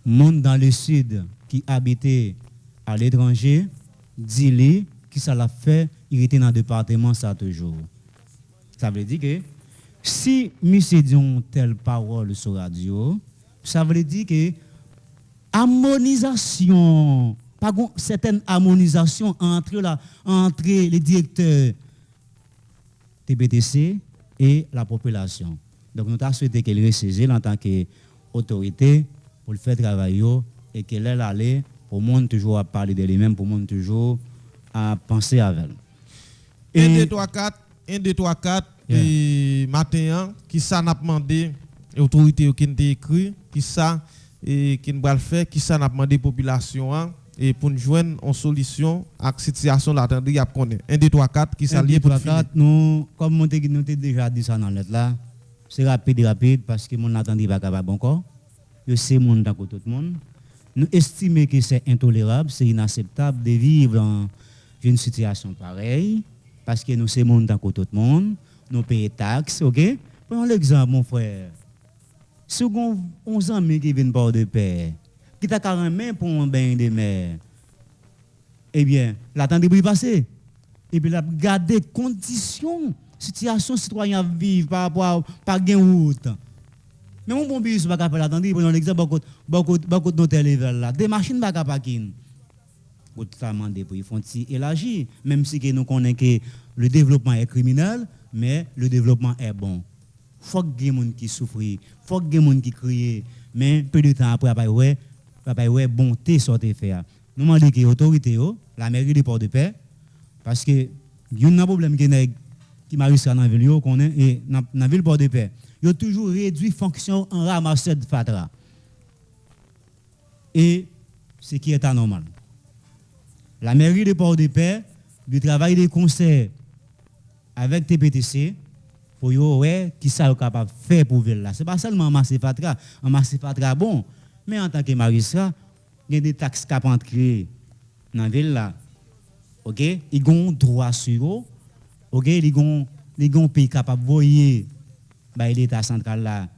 monde dans le sud qui habitait à l'étranger, dit-lui, qui ça l'a fait, il était dans le département, ça toujours. Ça veut dire que, si monsieur dit une telle parole sur la radio, ça veut dire que harmonisation, pas une certaine harmonisation entre les directeurs TBTC et la population. Donc nous avons souhaité qu'elle ressaisisse en tant qu'autorité pour le faire travailler et qu'elle est allée pour le monde toujours à parler de lui-même, pour le monde toujours à penser avec elle. 1, 2, 3, 4. 1, 2, 3, 4 et matin, qui ça n'a demandé, autorité qui n'a écrit, qui ça et qui n'a fait, qui ça n'a demandé population et pour nous joindre en solution à la situation là, attendez, y a connaît. 1, 2, 3, 4 qui s'allie pour finir. Nous, comme nous avons déjà dit ça dans la lettre là, c'est rapide parce que mon n'attendait pas capable encore. Je sais mon dans tout le monde. Nous estimons que c'est intolérable, c'est inacceptable de vivre dans une situation pareille parce que nous sommes monde dans tout le monde, nous payons taxes, ok? Prenons l'exemple, mon frère. Si on a 11 ans qui viennent par de paix, qui t'a carrément pour un bain de mer, eh bien, l'attendre pour y passer. Et puis, la garder conditions, situation citoyen vivre par rapport à gain route. Mais mon bon bus va pas l'attendre, prenons l'exemple beaucoup de notre level là, des machines va pas parking. Pour demander pour ils font élargir, même si nous connaissons que le développement est criminel, mais le développement est bon. Faut que des gens qui souffrent, faut que des gens qui crient, mais peu de temps après papa ouais bonté sortir faire. Nous demandons que l'autorité, la mairie de Port-de-Paix, parce que il y a un problème qui m'a réussi dans la ville et dans la ville Port-de-Paix. Il a toujours réduit fonction en ramasseur de fatra. Et ce qui est anormal. La mairie de Port-de-Paix, du travail de concert avec TPTC, pour voir qui ça capable de faire pour ville là. Ce n'est pas seulement un fatra bon, mais en tant que magistrat, il y a des taxes qui sont créées dans la ville là. OK? Ils ont droit sur eux. OK? Ils ont pays capable de voyer l'État central là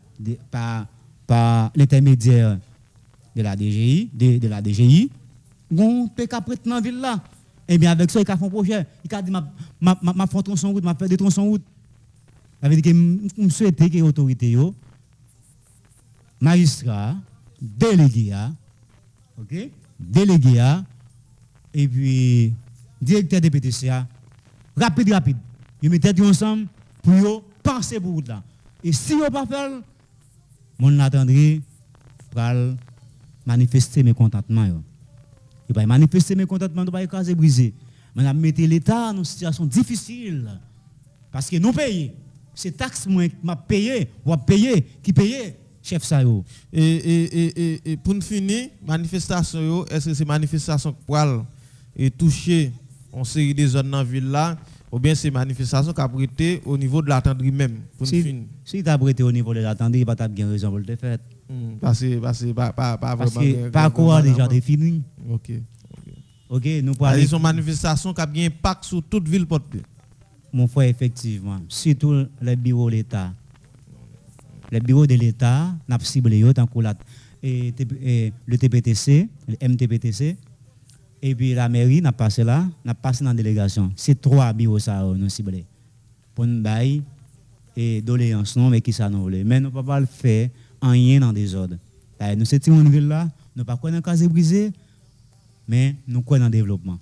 par l'intermédiaire de la DGI, de la DGI. Ils ont pays capable dans la ville là. Et bien avec ça, ils ont fait un projet. Ils ont dit ma fait tronçon route, ma fait des tronçons route. Ça veut dire que je souhaite que les autorités, magistrats, délégués, ok, délégués, et puis directeur de PTCA, rapide, ils mettent ensemble pour penser pour là. Et si on ne pas faire, on attendrait pour manifester mes contentements. Il va manifester mes contentements, il va écraser, briser. Mais on mettre l'État dans une situation difficile. Parce que nous payons. C'est taxes moi qui m'a payé, ou a payé, qui paye, chef ça yo. Et pour finir, manifestation, est-ce que c'est manifestation pour toucher en série des zones dans la ville là, ou bien c'est manifestation qui a prêté au niveau de l'attendrie même? Si tu as prêté au niveau de l'attendrie, il n'y a pas de raison pour le faire. Parce que pas quoi déjà défini. OK. Nous parlons. C'est une manifestation qui a bien impact sur toute ville portée. Mon frère, effectivement, surtout les bureaux de l'État. Les bureaux de l'État, nous avons ciblé le TPTC, le MTPTC, et puis la mairie, nous avons passé là, nous avons passé dans la délégation. C'est 3 bureaux ça nous ciblés. Pour nous bailler et doléance, non, mais qui ça nous voulait. Mais nous ne pouvons pas le faire en rien dans des ordres. Nous sommes une ville là, nous ne pouvons pas dans le cas brisé, mais nous sommes dans le développement.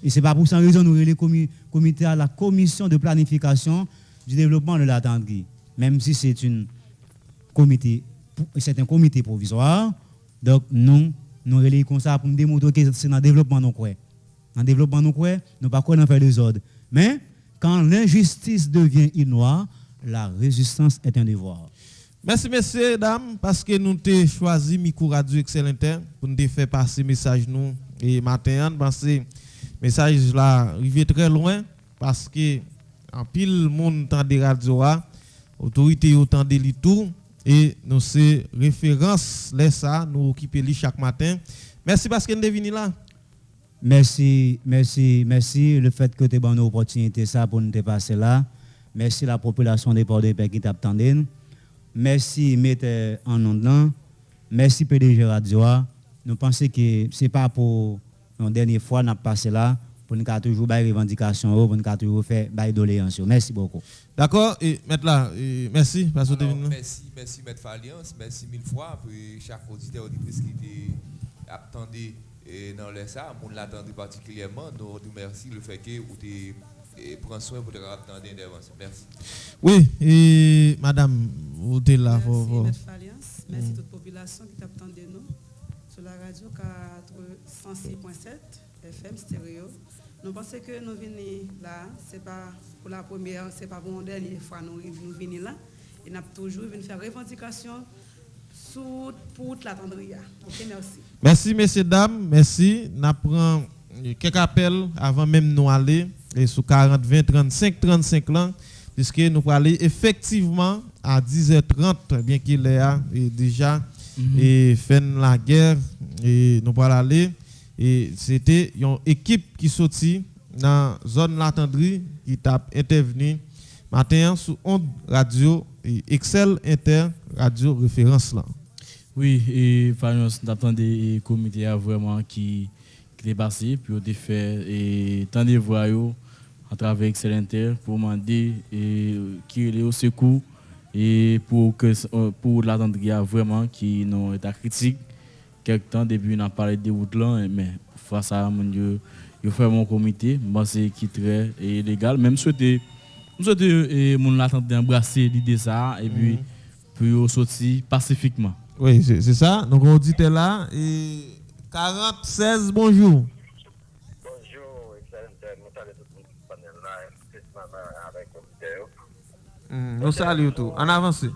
Et ce n'est pas pour cette raison que nous avons le comité à la commission de planification du développement de l'attendrie. Même si c'est un comité provisoire, donc nous relayons comme ça pour nous démontrer que c'est dans le développement nous croyons. Dans le développement nous croyons, nous ne pouvons pas faire des ordres. Mais quand l'injustice devient inouïe, la résistance est un devoir. Merci, messieurs, dames, parce que nous avons choisi Micro Radio Excellent pour nous faire passer message nous et matin, parce que message là arrivé très loin parce que en pile monde entend des radios, autorité entend des tout et nous c'est référence les ça nous occuper chaque matin. Merci parce que nous venu là. Merci le fait que tu as une opportunité ça pour nous passer là. Merci la population de Port-de-Paix qui t'attendait. Merci mettre en ondes. Merci PDG Radio. Nous pensons que c'est pas pour la dernière fois, nous avons passé là pour nous toujours faire des revendications, pour nous toujours faire des doléances. Merci beaucoup. D'accord, et maître là, merci. Merci, maître Faliance, merci 1000 fois pour chaque auditeur auditrice qui attendait dans le ça, on l'attendait particulièrement. Nous remercions le fait que vous prendre soin pour attendre l'intervention. Merci. Oui, et madame, vous êtes là. Merci, maître Faliance. Merci toute la population qui t'attendait nous sur la radio 106.7 FM stéréo. Nous pensons que nous venons là, c'est pas pour la première, c'est pas pour la dernière fois nous venons là. Et nous avons toujours venu faire revendication pour toute la tendria. Ok, merci. Merci, messieurs, dames. Merci. Nous prenons quelques appels avant même nous aller et sous 40, 20, 35, 35 ans, puisque nous allons aller effectivement à 10h30, bien qu'il est déjà et fait la guerre et nous allons aller. Et c'était une équipe qui sortit dans la zone Latendrie qui t'a intervenu matin sur Onde Radio et Excel Inter Radio référence là. Oui, et nous avons des comités vraiment qui est passé puis on fait et tant de voix à travers Excel Inter pour demander qui est au secours et pour Latendrie vraiment qui non état critique. Quelque temps depuis on a parlé de route là mais face à mon Dieu il fait mon comité c'est qui très légal même souhaiter mon l'attendre embrasser l'idée ça et puis sortir pacifiquement. Oui, c'est ça. Donc on dit là et 46 bonjour. Bonjour, excellent. Nous saluons tout le monde qui panel là spécialement avec comité. Nous saluons tout. En avance. Ouais,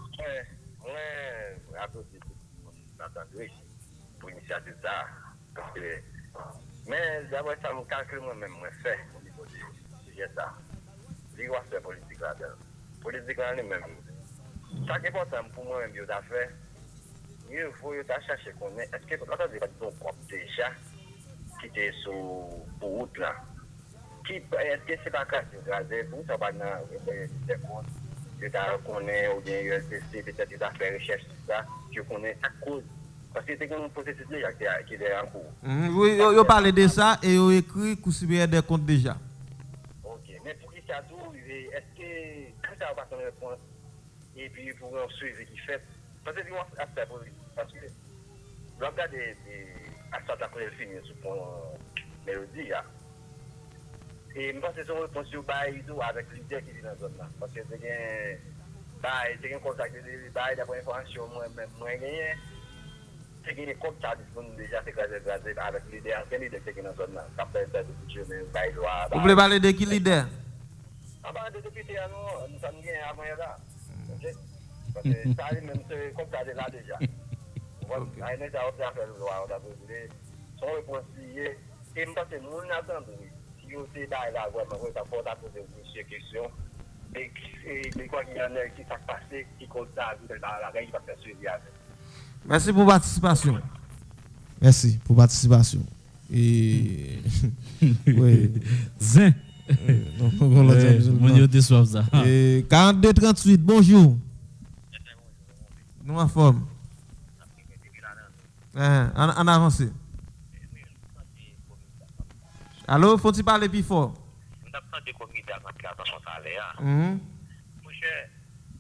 applaudis tout le monde l'entendre pour initiative ça parce que mais d'abord ça me calcule moi-même moi fait au niveau de sujet ça. Il va faire politique là-dedans. Politique là même. Ça qui est important pour moi même il a fait il faut chercher qu'on est est-ce que l'autre dit bon propre déjà qui était sur pour route là qui est-ce que c'est pas grave pour ça pas dans des comptes que tu connais ou bien ULPC peut-être tu as fait recherche ça tu connais à cause parce que c'est un processus qui est en cours. Oui, vous parlez de ça et vous écrit que des comptes déjà. OK, mais pour qui ça tout est-ce que quand ça va pas une réponse et puis pour un suivi qui fait parce que parce que le regard des ça t'a fini sur ton mélodie là. Et je pense que c'est une réponse avec l'idée qui est dans la zone là parce que c'est un contact de d'après information moi gagné c'est qu'il est comme ça disponible déjà c'est avec l'idée en quelle idée c'est dans la zone là ça peut être de loi. Vous voulez parler de qui leader? Ah bah de députés nous sommes bien avant là. OK. Parce que ça même c'est comme ça là déjà. Voilà, il y a des affaires de loi, on a besoin son réponse liée et me pense que nous n'attendons si on s'est là vraiment on va pas poser une question et quoi qu'il y en a qui s'est passé qui cause ça la règle va faire suivi avec. Merci pour participation. Merci pour participation. Et oui, Zin. Mon Dieu déçoit ça. Et 42 38 bonjour. Nous en forme. En avancé. Allô, faut-il parler plus fort? Nous avons des comités à attention salaire. Mon cher,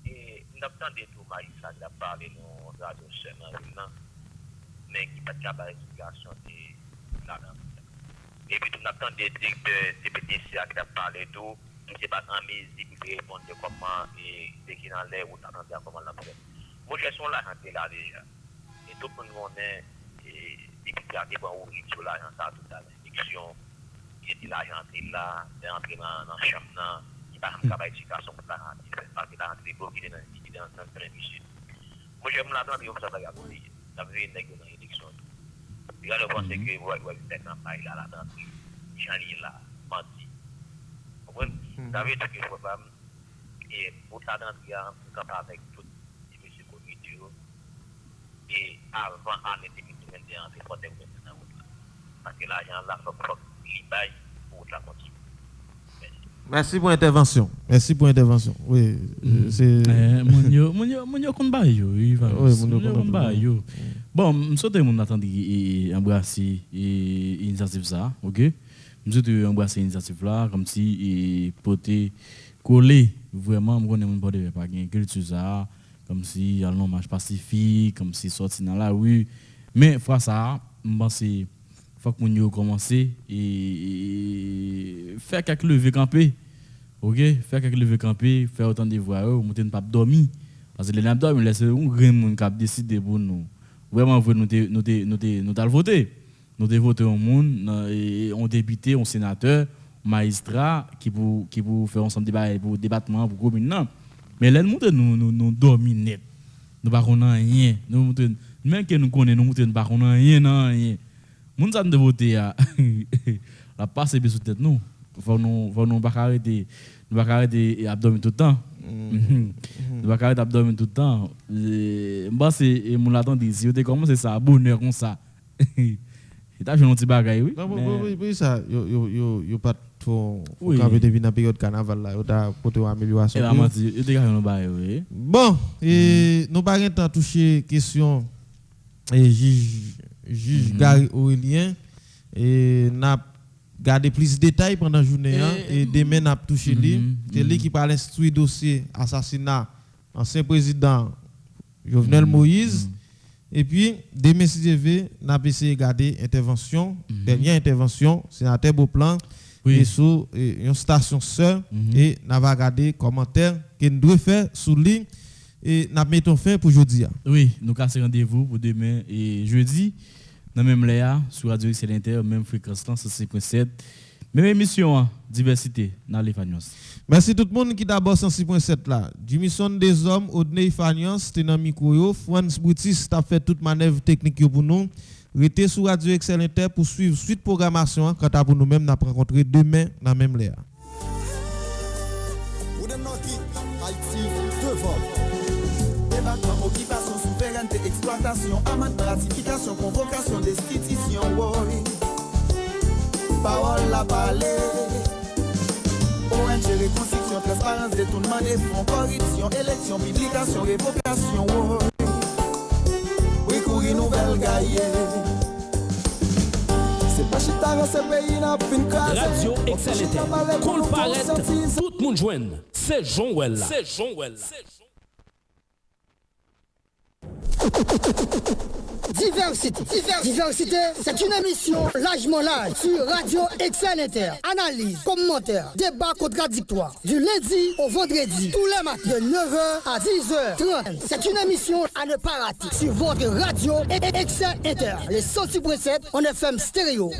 nous avons des tout Marissa qui a parlé dans radio chaîne mais qui pas de explication de la et puis nous avons des directeurs CPTC qui a parlé tout, nous ne pas en mesure pour répondre comment et dès qu'il en l'air ou t'attendez comment la faire. Mon cher, sont là là déjà. Et tout le monde est député à débat où il sur l'argent ça toute l'élection. Il dit l'argent là, c'est entré dans la chambre, il va faire éducation pour la rentrer, parce qu'il a rentré pour qu'il dans le prémission. Moi, j'aime la dame, il faut ça regarder. Ça veut dire qu'il y a une élection. Il a le pensé que vous avez fait un bail là, la dame, Jean-Lie là, menti. Vous comprenez? Ça veut dire qu'il faut pas, et pour la dame, il y a un camp avec tout les messieurs comité, et avant, en 2021, c'est pour des maintenant. Parce que l'argent là, il faut que pour la continuer. Merci pour l'intervention. Merci pour l'intervention. Oui, c'est. Mon yo kon ba yo, yo. Bon, je souhaite mon attendre embrasser l'initiative ça, OK? Je souhaite embrasser l'initiative là comme si porter coller vraiment on connaît mon pas de pas gain culture ça comme si y a un marche pacifique, comme si sorti dans la rue. Mais fois ça, je pense faut que mon yo commencer et faire quelques levées camper. OK, faire quelques levées camper, faire autant de voix, monter une pas dormir parce que les n'a dormi laisser un grand monde qui décider pour nous. Vraiment nous voter. Nous voter un monde et on député, on sénateur, magistrat qui pour faire ensemble débat pour débattement pour commune non. Mais là nous dominer. Nous pas connait rien. Nous même que nous connaissons nous monter pas connait rien non rien. Moun ça de voter la passe sous tête nous. Faut nous pas arrêter. Nous pas arrêter abdomen tout le temps. Nous pas arrêter abdomen tout le temps. Moi c'est mon l'attend dit si vous commencé ça bonheur comme ça. Et t'as joué un petit bagay oui. Oui ça yo pas trop quand vous devez dans période carnaval là, yo t'a porté une amélioration. Et la menti, yo t'ai un bagay oui. Bon, et nous pas temps toucher question et juge Gary Aurélien et n'a garder plus de détails pendant la journée et demain n'a touché lui, c'est lui qui parle instruit dossier assassinat ancien président Jovenel Moïse. Et puis, demain, si je veux, nous avons essayé de garder intervention, dernière intervention, sénateur Beauplan, et sur une station sœur, et nous avons regardé commentaires que nous devons faire sur ligne, et nous mettons fin pour jeudi. Oui, nous avons rendez-vous pour demain et jeudi, dans même Léa, sur Radio XL Inter, même fréquence 106.7, même émission, diversité, dans les Fagnos. Merci tout le monde qui d'abord 106.7 là. Jimison des hommes, Odney Fagnos, Tenan Mikoyo, Franz Boutis, t'as fait toute manœuvre technique pour nous. Restez sur Radio XL Inter pour suivre suite programmation quant à pour nous-mêmes nous rencontrer demain dans même Léa. Débattement, occupation, souveraineté, exploitation, amende, ratification, convocation, destitution, parole la parler. ONG, reconstruction, transparence, détournement des fonds, corruption, élection, publication, révocation, oui, courir nouvelle gaillée. C'est pas chita, c'est pays n'a pas une case. Radio XL Inter, qu'on le paraît, tout le monde joigne. C'est Jean-Well. C'est Jean-Well. Diversité, c'est une émission largement large sur Radio XL Inter. Analyse, commentaire, débat contradictoire. Du lundi au vendredi, tous les matins de 9h à 10h30. C'est une émission à ne pas rater sur votre radio XL Inter. Les 106.7 en FM stéréo.